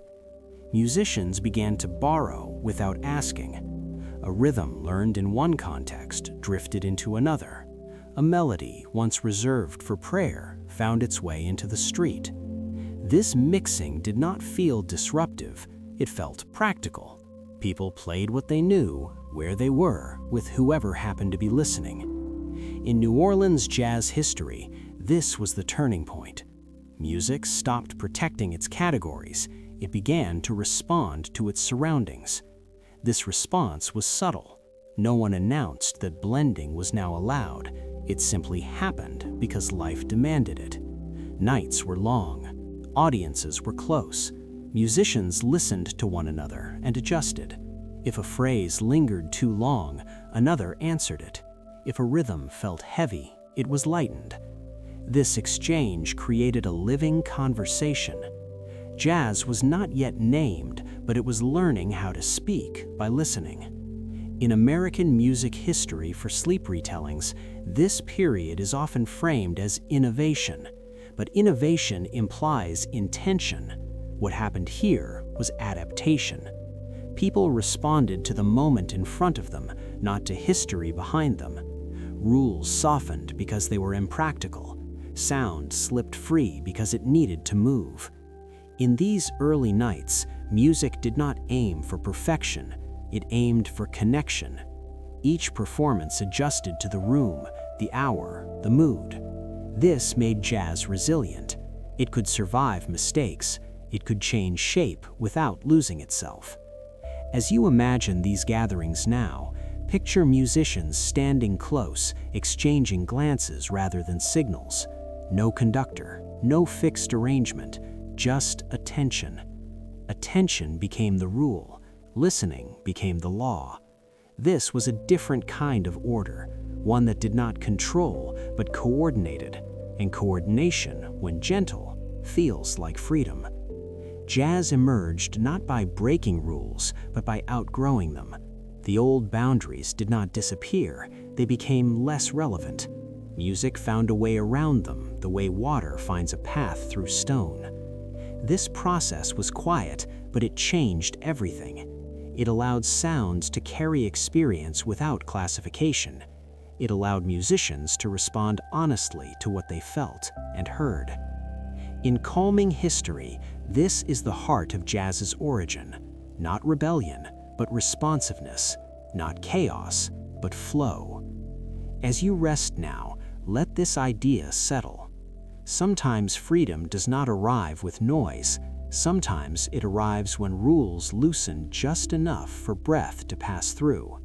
Musicians began to borrow without asking. A rhythm learned in one context drifted into another. A melody once reserved for prayer found its way into the street. This mixing did not feel disruptive, it felt practical. People played what they knew, where they were, with whoever happened to be listening. In New Orleans jazz history, this was the turning point. Music stopped protecting its categories. It began to respond to its surroundings. This response was subtle. No one announced that blending was now allowed. It simply happened because life demanded it. Nights were long. Audiences were close. Musicians listened to one another and adjusted. If a phrase lingered too long, another answered it. If a rhythm felt heavy, it was lightened. This exchange created a living conversation. Jazz was not yet named, but it was learning how to speak by listening. In American music history for sleep retellings, this period is often framed as innovation, but innovation implies intention. What happened here was adaptation. People responded to the moment in front of them, not to history behind them. Rules softened because they were impractical. Sound slipped free because it needed to move. In these early nights, music did not aim for perfection, it aimed for connection. Each performance adjusted to the room, the hour, the mood. This made jazz resilient. It could survive mistakes. It could change shape without losing itself. As you imagine these gatherings now, picture musicians standing close, exchanging glances rather than signals. No conductor, no fixed arrangement, just attention. Attention became the rule. Listening became the law. This was a different kind of order, one that did not control, but coordinated. And coordination, when gentle, feels like freedom. Jazz emerged not by breaking rules, but by outgrowing them. The old boundaries did not disappear, they became less relevant. Music found a way around them, the way water finds a path through stone. This process was quiet, but it changed everything. It allowed sounds to carry experience without classification. It allowed musicians to respond honestly to what they felt and heard. In calming history, this is the heart of jazz's origin. Not rebellion, but responsiveness. Not chaos, but flow. As you rest now, let this idea settle. Sometimes freedom does not arrive with noise. Sometimes it arrives when rules loosen just enough for breath to pass through.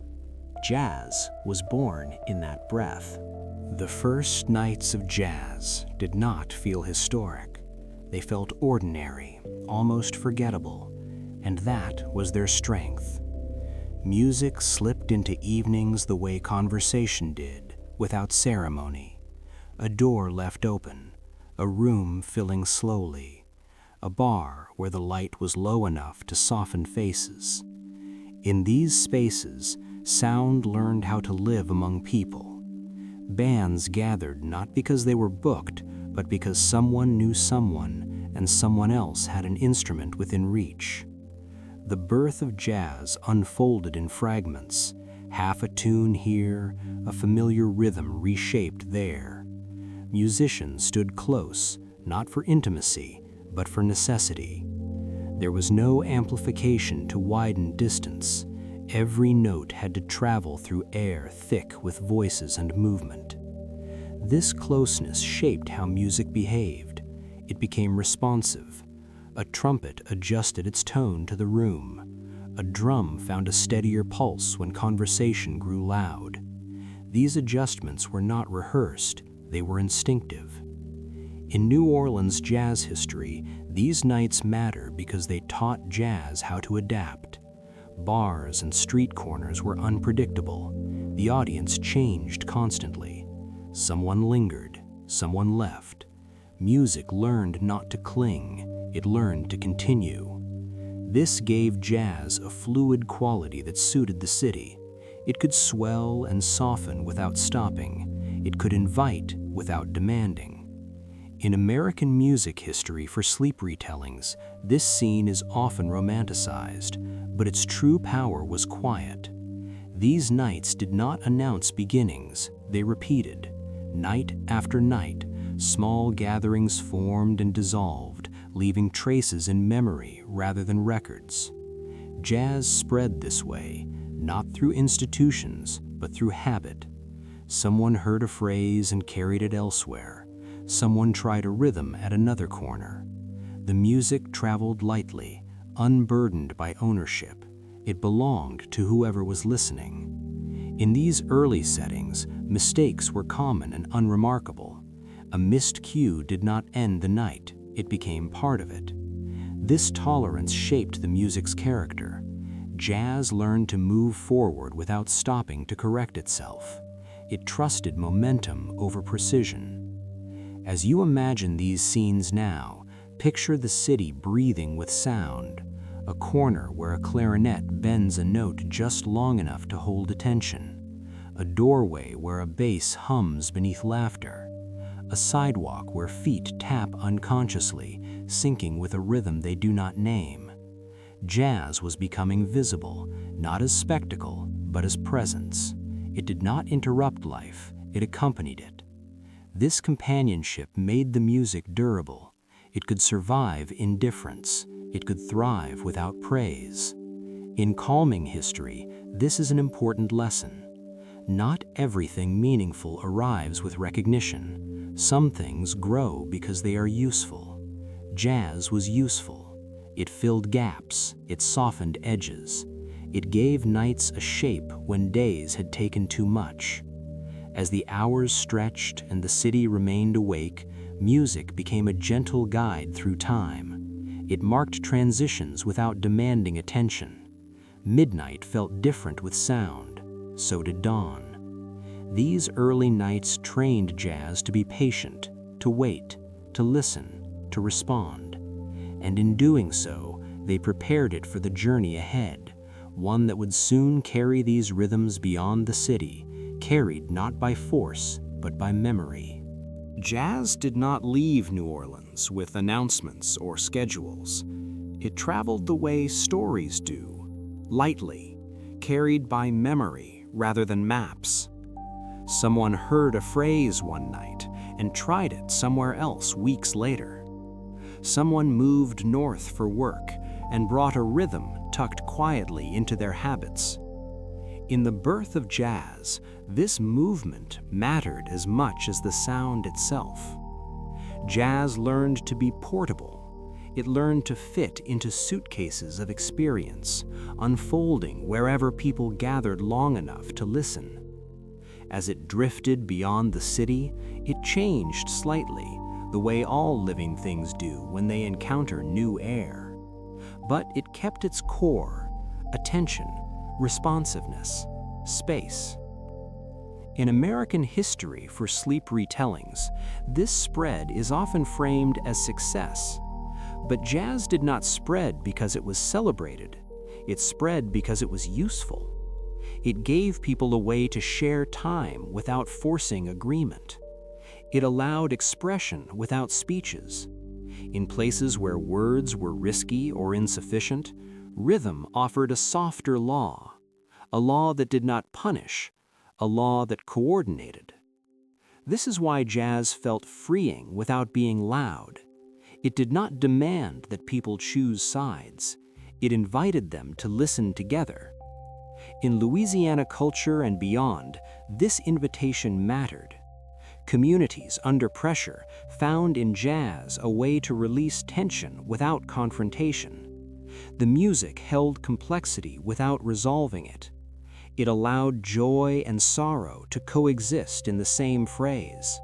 Jazz was born in that breath. The first nights of jazz did not feel historic. They felt ordinary, almost forgettable, and that was their strength. Music slipped into evenings the way conversation did, without ceremony. A door left open, a room filling slowly, a bar where the light was low enough to soften faces. In these spaces, sound learned how to live among people. Bands gathered not because they were booked, but because someone knew someone, and someone else had an instrument within reach. The birth of jazz unfolded in fragments, half a tune here, a familiar rhythm reshaped there. Musicians stood close, not for intimacy, but for necessity. There was no amplification to widen distance. Every note had to travel through air thick with voices and movement. This closeness shaped how music behaved. It became responsive. A trumpet adjusted its tone to the room. A drum found a steadier pulse when conversation grew loud. These adjustments were not rehearsed, they were instinctive. In New Orleans jazz history, these nights matter because they taught jazz how to adapt. Bars and street corners were unpredictable. The audience changed constantly. Someone lingered, someone left. Music learned not to cling, it learned to continue. This gave jazz a fluid quality that suited the city. It could swell and soften without stopping. It could invite without demanding. In American music history for sleep retellings, this scene is often romanticized, but its true power was quiet. These nights did not announce beginnings, they repeated. Night after night, small gatherings formed and dissolved, leaving traces in memory rather than records. Jazz spread this way, not through institutions, but through habit. Someone heard a phrase and carried it elsewhere. Someone tried a rhythm at another corner. The music traveled lightly, unburdened by ownership. It belonged to whoever was listening. In these early settings, mistakes were common and unremarkable. A missed cue did not end the night, it became part of it. This tolerance shaped the music's character. Jazz learned to move forward without stopping to correct itself. It trusted momentum over precision. As you imagine these scenes now, picture the city breathing with sound, a corner where a clarinet bends a note just long enough to hold attention, a doorway where a bass hums beneath laughter, a sidewalk where feet tap unconsciously, syncing with a rhythm they do not name. Jazz was becoming visible, not as spectacle, but as presence. It did not interrupt life, it accompanied it. This companionship made the music durable. It could survive indifference. It could thrive without praise. In calming history, this is an important lesson. Not everything meaningful arrives with recognition. Some things grow because they are useful. Jazz was useful. It filled gaps. It softened edges. It gave nights a shape when days had taken too much. As the hours stretched and the city remained awake, music became a gentle guide through time. It marked transitions without demanding attention. Midnight felt different with sound, so did dawn. These early nights trained jazz to be patient, to wait, to listen, to respond. And in doing so, they prepared it for the journey ahead, one that would soon carry these rhythms beyond the city, carried not by force, but by memory. Jazz did not leave New Orleans with announcements or schedules. It traveled the way stories do, lightly, carried by memory rather than maps. Someone heard a phrase one night and tried it somewhere else weeks later. Someone moved north for work and brought a rhythm tucked quietly into their habits. In the birth of jazz, this movement mattered as much as the sound itself. Jazz learned to be portable. It learned to fit into suitcases of experience, unfolding wherever people gathered long enough to listen. As it drifted beyond the city, it changed slightly, the way all living things do when they encounter new air. But it kept its core: attention, responsiveness, space. In American history for sleep retellings, this spread is often framed as success. But jazz did not spread because it was celebrated. It spread because it was useful. It gave people a way to share time without forcing agreement. It allowed expression without speeches. In places where words were risky or insufficient, rhythm offered a softer law, a law that did not punish, a law that coordinated. This is why jazz felt freeing without being loud. It did not demand that people choose sides. It invited them to listen together. In Louisiana culture and beyond, this invitation mattered. Communities under pressure found in jazz a way to release tension without confrontation. The music held complexity without resolving it. It allowed joy and sorrow to coexist in the same phrase.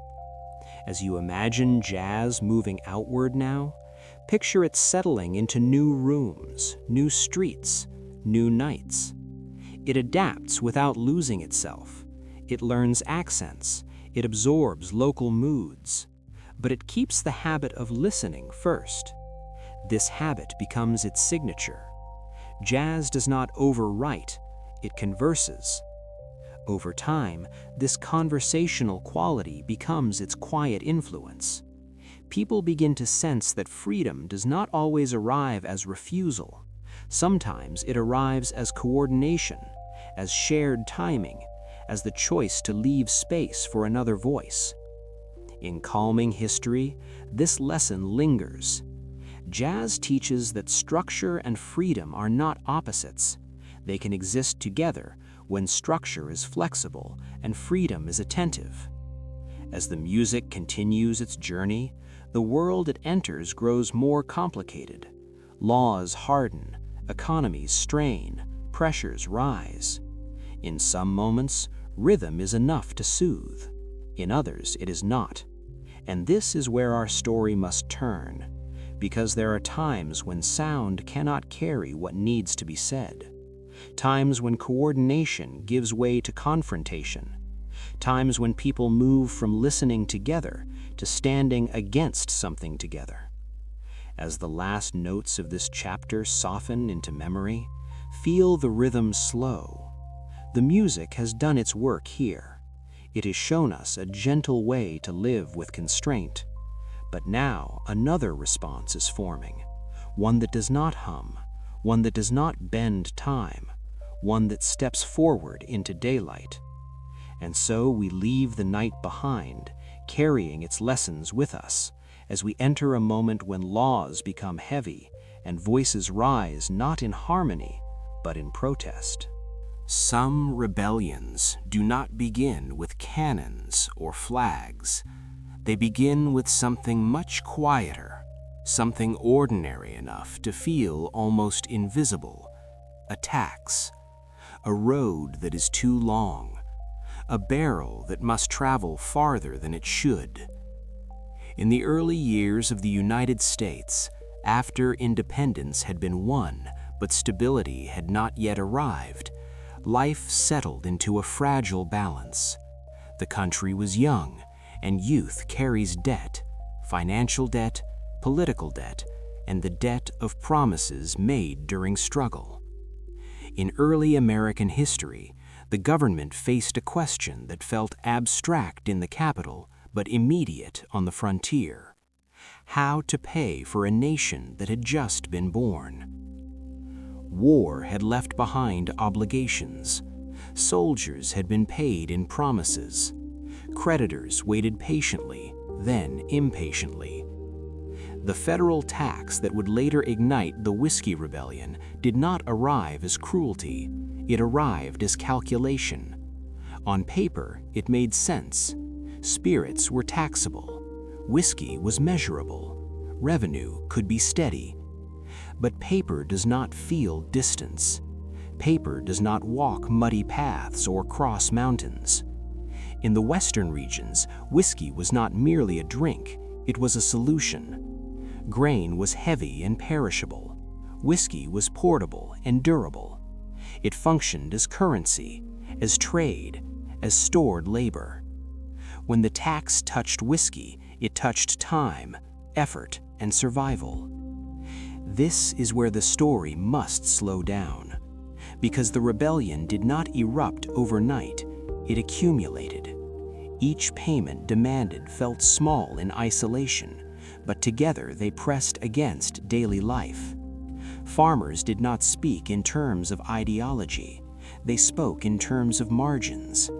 As you imagine jazz moving outward now, picture it settling into new rooms, new streets, new nights. It adapts without losing itself. It learns accents. It absorbs local moods. But it keeps the habit of listening first. This habit becomes its signature. Jazz does not overwrite, it converses. Over time, this conversational quality becomes its quiet influence. People begin to sense that freedom does not always arrive as refusal. Sometimes it arrives as coordination, as shared timing, as the choice to leave space for another voice. In calming history, this lesson lingers. Jazz teaches that structure and freedom are not opposites. They can exist together when structure is flexible and freedom is attentive. As the music continues its journey, the world it enters grows more complicated. Laws harden, economies strain, pressures rise. In some moments, rhythm is enough to soothe. In others, it is not. And this is where our story must turn, because there are times when sound cannot carry what needs to be said. Times when coordination gives way to confrontation. Times when people move from listening together to standing against something together. As the last notes of this chapter soften into memory, feel the rhythm slow. The music has done its work here. It has shown us a gentle way to live with constraint. But now another response is forming, one that does not hum, one that does not bend time, one that steps forward into daylight. And so we leave the night behind, carrying its lessons with us, as we enter a moment when laws become heavy and voices rise not in harmony, but in protest. Some rebellions do not begin with cannons or flags. They begin with something much quieter, something ordinary enough to feel almost invisible: a tax, a road that is too long, a barrel that must travel farther than it should. In the early years of the United States, after independence had been won but stability had not yet arrived, life settled into a fragile balance. The country was young, and youth carries debt, financial debt, political debt, and the debt of promises made during struggle. In early American history, the government faced a question that felt abstract in the capital but immediate on the frontier: how to pay for a nation that had just been born. War had left behind obligations. Soldiers had been paid in promises. Creditors waited patiently, then impatiently. The federal tax that would later ignite the Whiskey Rebellion did not arrive as cruelty. It arrived as calculation. On paper, it made sense. Spirits were taxable. Whiskey was measurable. Revenue could be steady. But paper does not feel distance. Paper does not walk muddy paths or cross mountains. In the western regions, whiskey was not merely a drink, it was a solution. Grain was heavy and perishable. Whiskey was portable and durable. It functioned as currency, as trade, as stored labor. When the tax touched whiskey, it touched time, effort, and survival. This is where the story must slow down, because the rebellion did not erupt overnight, it accumulated. Each payment demanded felt small in isolation, but together they pressed against daily life. Farmers did not speak in terms of ideology, they spoke in terms of margins.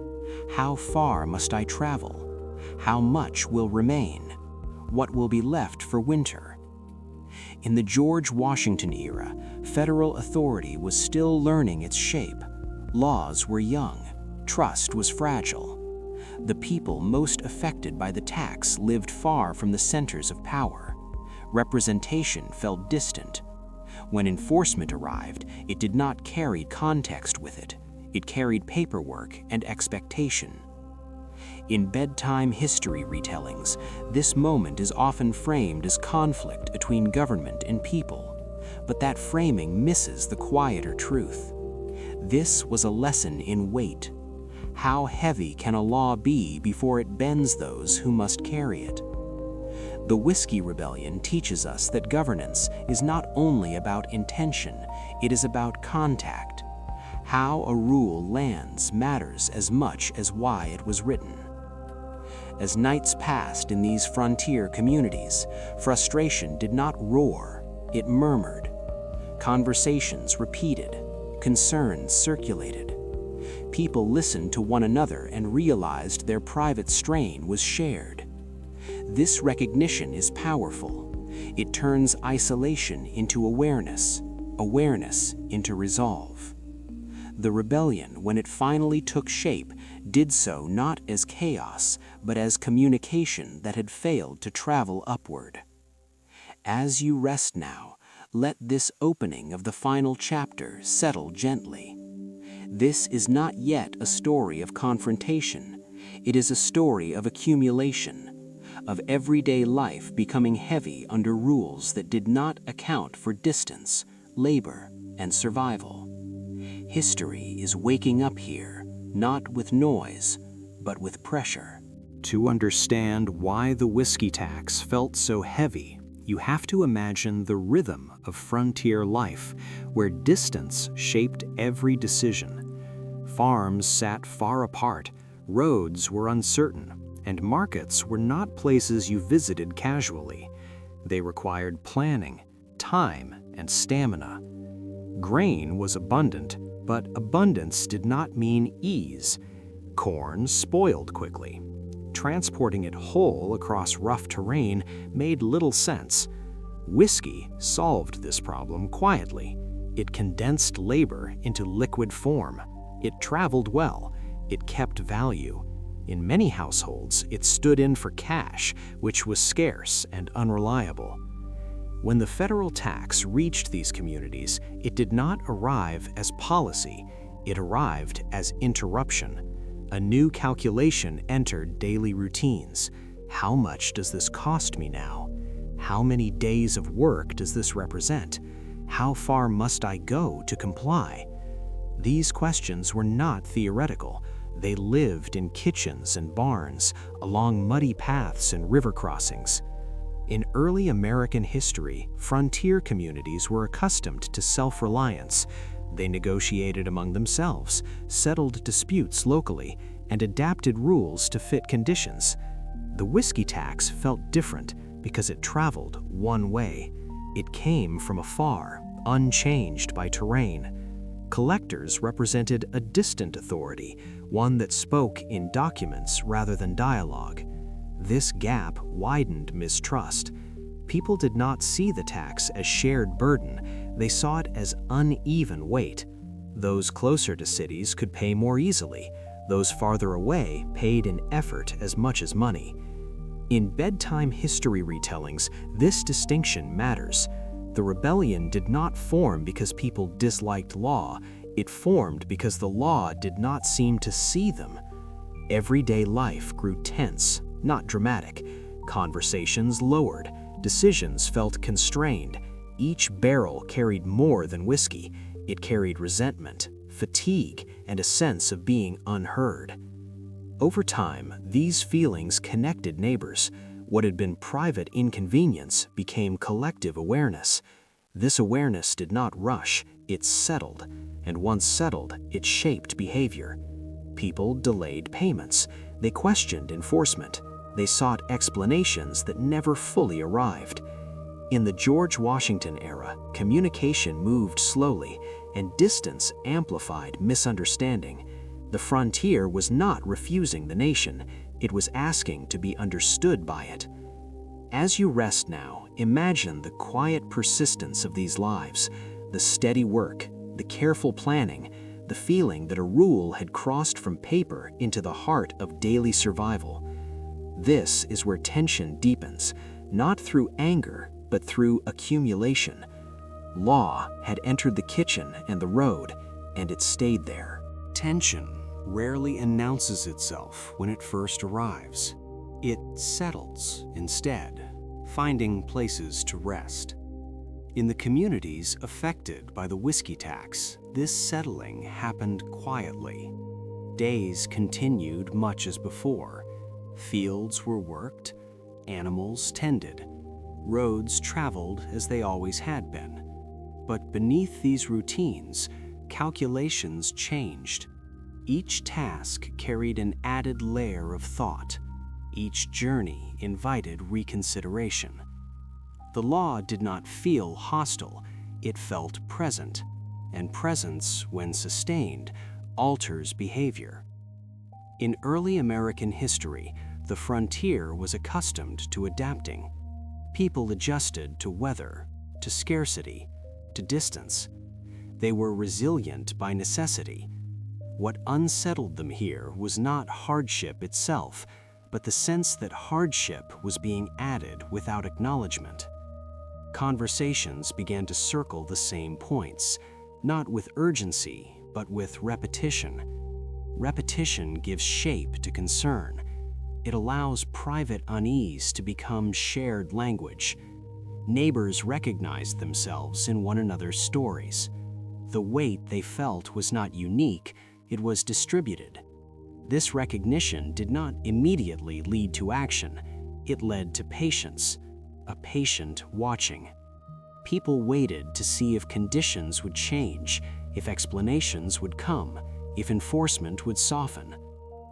How far must I travel? How much will remain? What will be left for winter? In the George Washington era, federal authority was still learning its shape. Laws were young, trust was fragile. The people most affected by the tax lived far from the centers of power. Representation felt distant. When enforcement arrived, it did not carry context with it. It carried paperwork and expectation. In bedtime history retellings, this moment is often framed as conflict between government and people, but that framing misses the quieter truth. This was a lesson in weight. How heavy can a law be before it bends those who must carry it? The Whiskey Rebellion teaches us that governance is not only about intention, it is about contact. How a rule lands matters as much as why it was written. As nights passed in these frontier communities, frustration did not roar, it murmured. Conversations repeated, concerns circulated. People listened to one another and realized their private strain was shared. This recognition is powerful. It turns isolation into awareness, awareness into resolve. The rebellion, when it finally took shape, did so not as chaos, but as communication that had failed to travel upward. As you rest now, let this opening of the final chapter settle gently. This is not yet a story of confrontation. It is a story of accumulation, of everyday life becoming heavy under rules that did not account for distance, labor, and survival. History is waking up here, not with noise, but with pressure. To understand why the whiskey tax felt so heavy, you have to imagine the rhythm of frontier life, where distance shaped every decision. Farms sat far apart, roads were uncertain, and markets were not places you visited casually. They required planning, time, and stamina. Grain was abundant, but abundance did not mean ease. Corn spoiled quickly. Transporting it whole across rough terrain made little sense. Whiskey solved this problem quietly. It condensed labor into liquid form. It traveled well. It kept value. In many households, it stood in for cash, which was scarce and unreliable. When the federal tax reached these communities, it did not arrive as policy. It arrived as interruption. A new calculation entered daily routines. How much does this cost me now? How many days of work does this represent? How far must I go to comply? These questions were not theoretical. They lived in kitchens and barns, along muddy paths and river crossings. In early American history, frontier communities were accustomed to self-reliance. They negotiated among themselves, settled disputes locally, and adapted rules to fit conditions. The whiskey tax felt different because it traveled one way. It came from afar, unchanged by terrain. Collectors represented a distant authority, one that spoke in documents rather than dialogue. This gap widened mistrust. People did not see the tax as shared burden, they saw it as uneven weight. Those closer to cities could pay more easily, those farther away paid in effort as much as money. In bedtime history retellings, this distinction matters. The rebellion did not form because people disliked law, it formed because the law did not seem to see them. Everyday life grew tense, not dramatic. Conversations lowered, decisions felt constrained. Each barrel carried more than whiskey. It carried resentment, fatigue, and a sense of being unheard. Over time, these feelings connected neighbors. What had been private inconvenience became collective awareness. This awareness did not rush, it settled, and once settled, it shaped behavior. People delayed payments, they questioned enforcement, they sought explanations that never fully arrived. In the George Washington era, communication moved slowly, and distance amplified misunderstanding. The frontier was not refusing the nation, it was asking to be understood by it. As you rest now, imagine the quiet persistence of these lives, the steady work, the careful planning, the feeling that a rule had crossed from paper into the heart of daily survival. This is where tension deepens, not through anger, but through accumulation. Law had entered the kitchen and the road, and it stayed there. Tension rarely announces itself when it first arrives. It settles instead, finding places to rest. In the communities affected by the whiskey tax, this settling happened quietly. Days continued much as before. Fields were worked, animals tended, roads traveled as they always had been. But beneath these routines, calculations changed. Each task carried an added layer of thought. Each journey invited reconsideration. The law did not feel hostile, it felt present, and presence, when sustained, alters behavior. In early American history, the frontier was accustomed to adapting. People adjusted to weather, to scarcity, to distance. They were resilient by necessity. What unsettled them here was not hardship itself, but the sense that hardship was being added without acknowledgement. Conversations began to circle the same points, not with urgency, but with repetition. Repetition gives shape to concern. It allows private unease to become shared language. Neighbors recognized themselves in one another's stories. The weight they felt was not unique, it was distributed. This recognition did not immediately lead to action. It led to patience, a patient watching. People waited to see if conditions would change, if explanations would come, if enforcement would soften.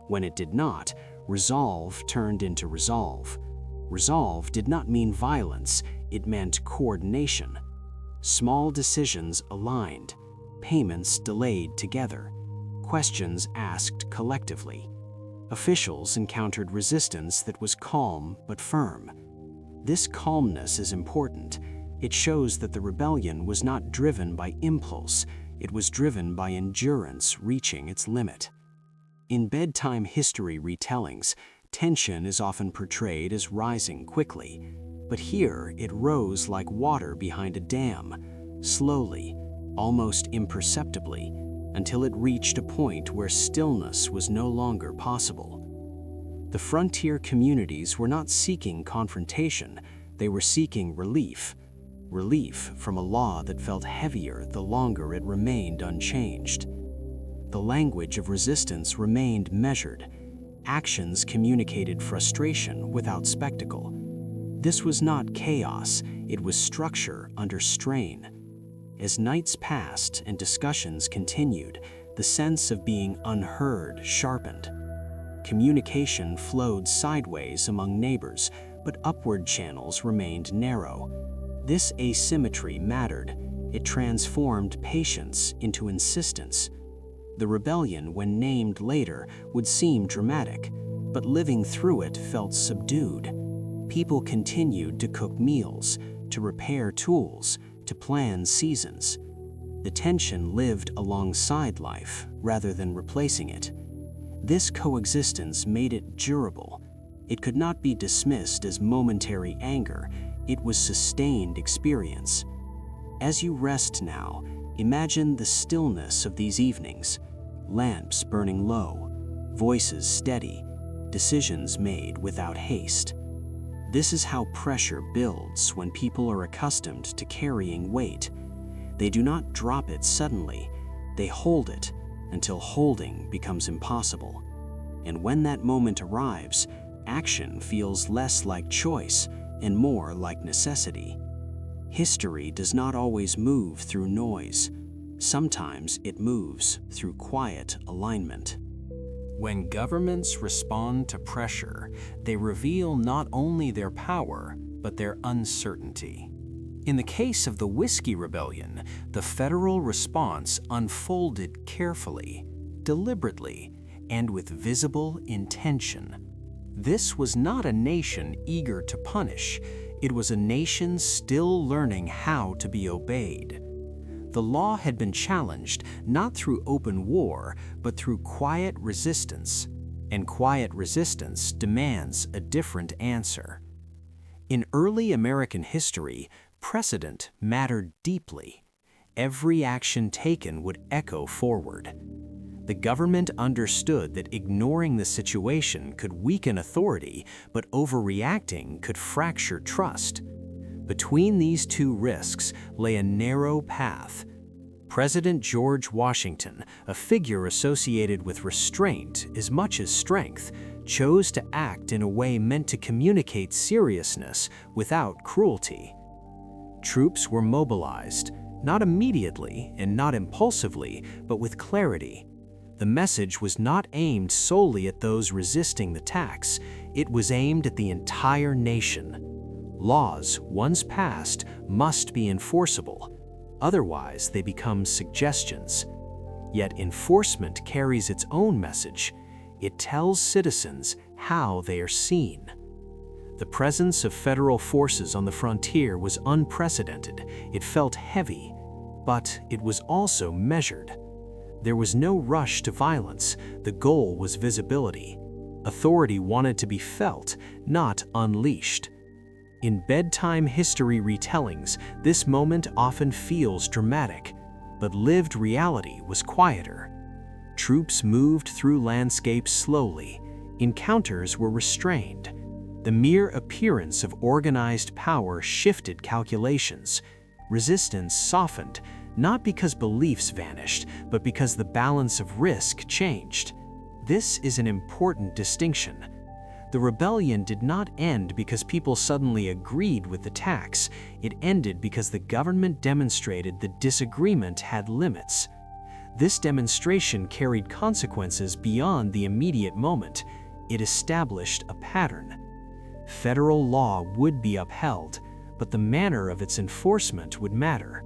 When it did not, resolve turned into resolve. Resolve did not mean violence, it meant coordination. Small decisions aligned, payments delayed together, questions asked collectively. Officials encountered resistance that was calm but firm. This calmness is important. It shows that the rebellion was not driven by impulse, it was driven by endurance reaching its limit. In bedtime history retellings, tension is often portrayed as rising quickly, but here it rose like water behind a dam, slowly, almost imperceptibly, until it reached a point where stillness was no longer possible. The frontier communities were not seeking confrontation, they were seeking relief. Relief from a law that felt heavier the longer it remained unchanged. The language of resistance remained measured. Actions communicated frustration without spectacle. This was not chaos, it was structure under strain. As nights passed and discussions continued, the sense of being unheard sharpened. Communication flowed sideways among neighbors, but upward channels remained narrow. This asymmetry mattered. It transformed patience into insistence. The rebellion, when named later, would seem dramatic, but living through it felt subdued. People continued to cook meals, to repair tools, to plan seasons. The tension lived alongside life rather than replacing it. This coexistence made it durable. It could not be dismissed as momentary anger. It was sustained experience. As you rest now, imagine the stillness of these evenings, lamps burning low, voices steady, decisions made without haste. This is how pressure builds when people are accustomed to carrying weight. They do not drop it suddenly, they hold it until holding becomes impossible. And when that moment arrives, action feels less like choice and more like necessity. History does not always move through noise. Sometimes it moves through quiet alignment. When governments respond to pressure, they reveal not only their power, but their uncertainty. In the case of the Whiskey Rebellion, the federal response unfolded carefully, deliberately, and with visible intention. This was not a nation eager to punish. It was a nation still learning how to be obeyed. The law had been challenged not through open war, but through quiet resistance, and quiet resistance demands a different answer. In early American history, precedent mattered deeply. Every action taken would echo forward. The government understood that ignoring the situation could weaken authority, but overreacting could fracture trust. Between these two risks lay a narrow path. President George Washington, a figure associated with restraint as much as strength, chose to act in a way meant to communicate seriousness without cruelty. Troops were mobilized, not immediately and not impulsively, but with clarity. The message was not aimed solely at those resisting the tax, it was aimed at the entire nation. Laws, once passed, must be enforceable. Otherwise, they become suggestions. Yet enforcement carries its own message. It tells citizens how they are seen. The presence of federal forces on the frontier was unprecedented. It felt heavy, but it was also measured. There was no rush to violence. The goal was visibility. Authority wanted to be felt, not unleashed. In bedtime history retellings, this moment often feels dramatic, but lived reality was quieter. Troops moved through landscapes slowly. Encounters were restrained. The mere appearance of organized power shifted calculations. Resistance softened, not because beliefs vanished, but because the balance of risk changed. This is an important distinction. The rebellion did not end because people suddenly agreed with the tax. It ended because the government demonstrated that disagreement had limits. This demonstration carried consequences beyond the immediate moment. It established a pattern. Federal law would be upheld, but the manner of its enforcement would matter.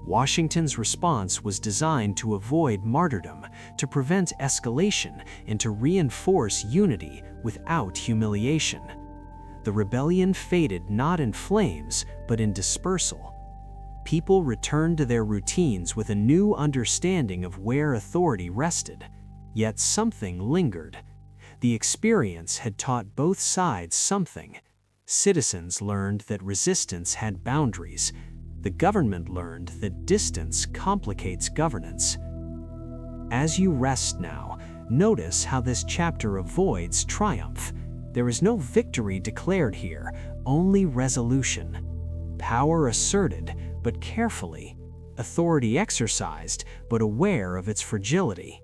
Washington's response was designed to avoid martyrdom, to prevent escalation, and to reinforce unity without humiliation. The rebellion faded not in flames, but in dispersal. People returned to their routines with a new understanding of where authority rested. Yet something lingered. The experience had taught both sides something. Citizens learned that resistance had boundaries. The government learned that distance complicates governance. As you rest now, notice how this chapter avoids triumph. There is no victory declared here, only resolution. Power asserted, but carefully. Authority exercised, but aware of its fragility.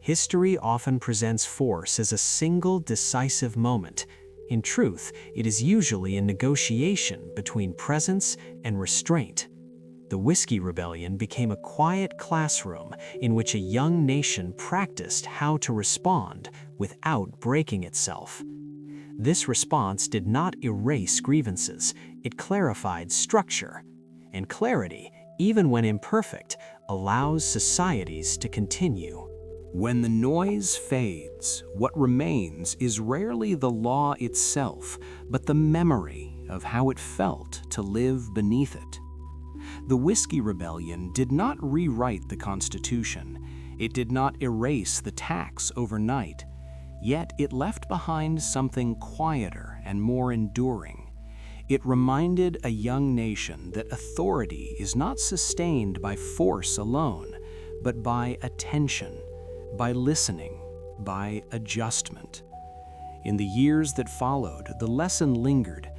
History often presents force as a single decisive moment. In truth, it is usually a negotiation between presence and restraint. The Whiskey Rebellion became a quiet classroom in which a young nation practiced how to respond without breaking itself. This response did not erase grievances, it clarified structure. And clarity, even when imperfect, allows societies to continue. When the noise fades, what remains is rarely the law itself, but the memory of how it felt to live beneath it. The Whiskey Rebellion did not rewrite the Constitution. It did not erase the tax overnight. Yet it left behind something quieter and more enduring. It reminded a young nation that authority is not sustained by force alone, but by attention, by listening, by adjustment. In the years that followed, the lesson lingered.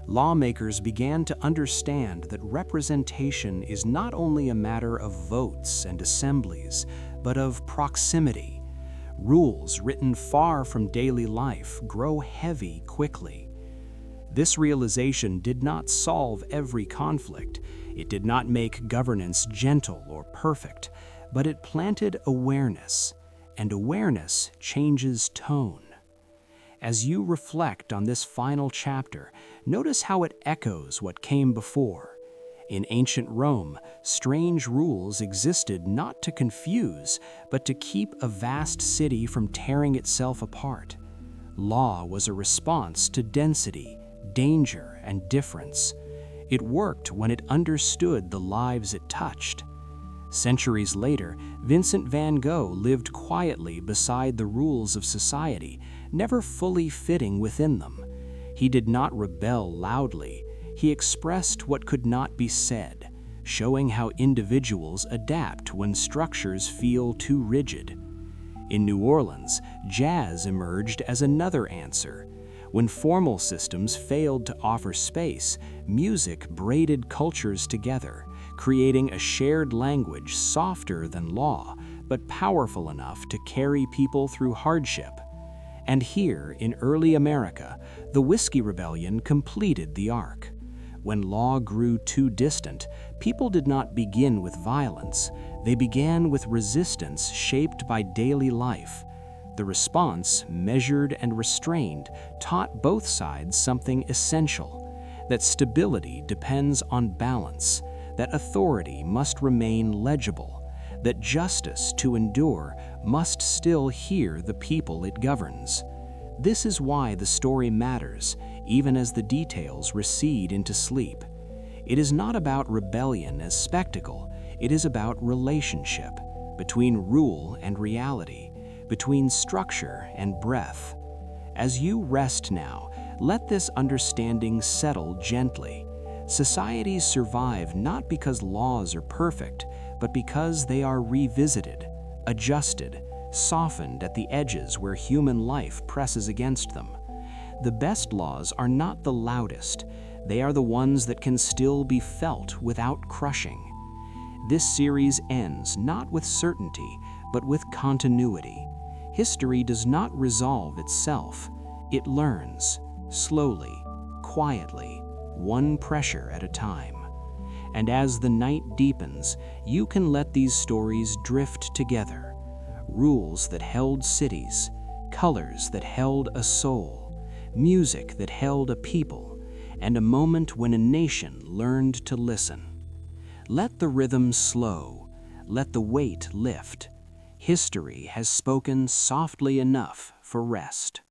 Lawmakers began to understand that representation is not only a matter of votes and assemblies, but of proximity. Rules written far from daily life grow heavy quickly. This realization did not solve every conflict. It did not make governance gentle or perfect, but it planted awareness, and awareness changes tone. As you reflect on this final chapter, notice how it echoes what came before. In ancient Rome, strange rules existed not to confuse, but to keep a vast city from tearing itself apart. Law was a response to density, danger, and difference. It worked when it understood the lives it touched. Centuries later, Vincent van Gogh lived quietly beside the rules of society, never fully fitting within them. He did not rebel loudly. He expressed what could not be said, showing how individuals adapt when structures feel too rigid. In New Orleans, jazz emerged as another answer. When formal systems failed to offer space, music braided cultures together, creating a shared language softer than law, but powerful enough to carry people through hardship. And here, in early America, the Whiskey Rebellion completed the arc. When law grew too distant, people did not begin with violence. They began with resistance shaped by daily life. The response, measured and restrained, taught both sides something essential: that stability depends on balance, that authority must remain legible, that justice to endure must still hear the people it governs. This is why the story matters, even as the details recede into sleep. It is not about rebellion as spectacle, it is about relationship, between rule and reality, between structure and breath. As you rest now, let this understanding settle gently. Societies survive not because laws are perfect, but because they are revisited, adjusted, softened at the edges where human life presses against them. The best laws are not the loudest. They are the ones that can still be felt without crushing. This series ends not with certainty, but with continuity. History does not resolve itself. It learns, slowly, quietly, one pressure at a time. And as the night deepens, you can let these stories drift together. Rules that held cities, colors that held a soul, music that held a people, and a moment when a nation learned to listen. Let the rhythm slow, let the weight lift. History has spoken softly enough for rest.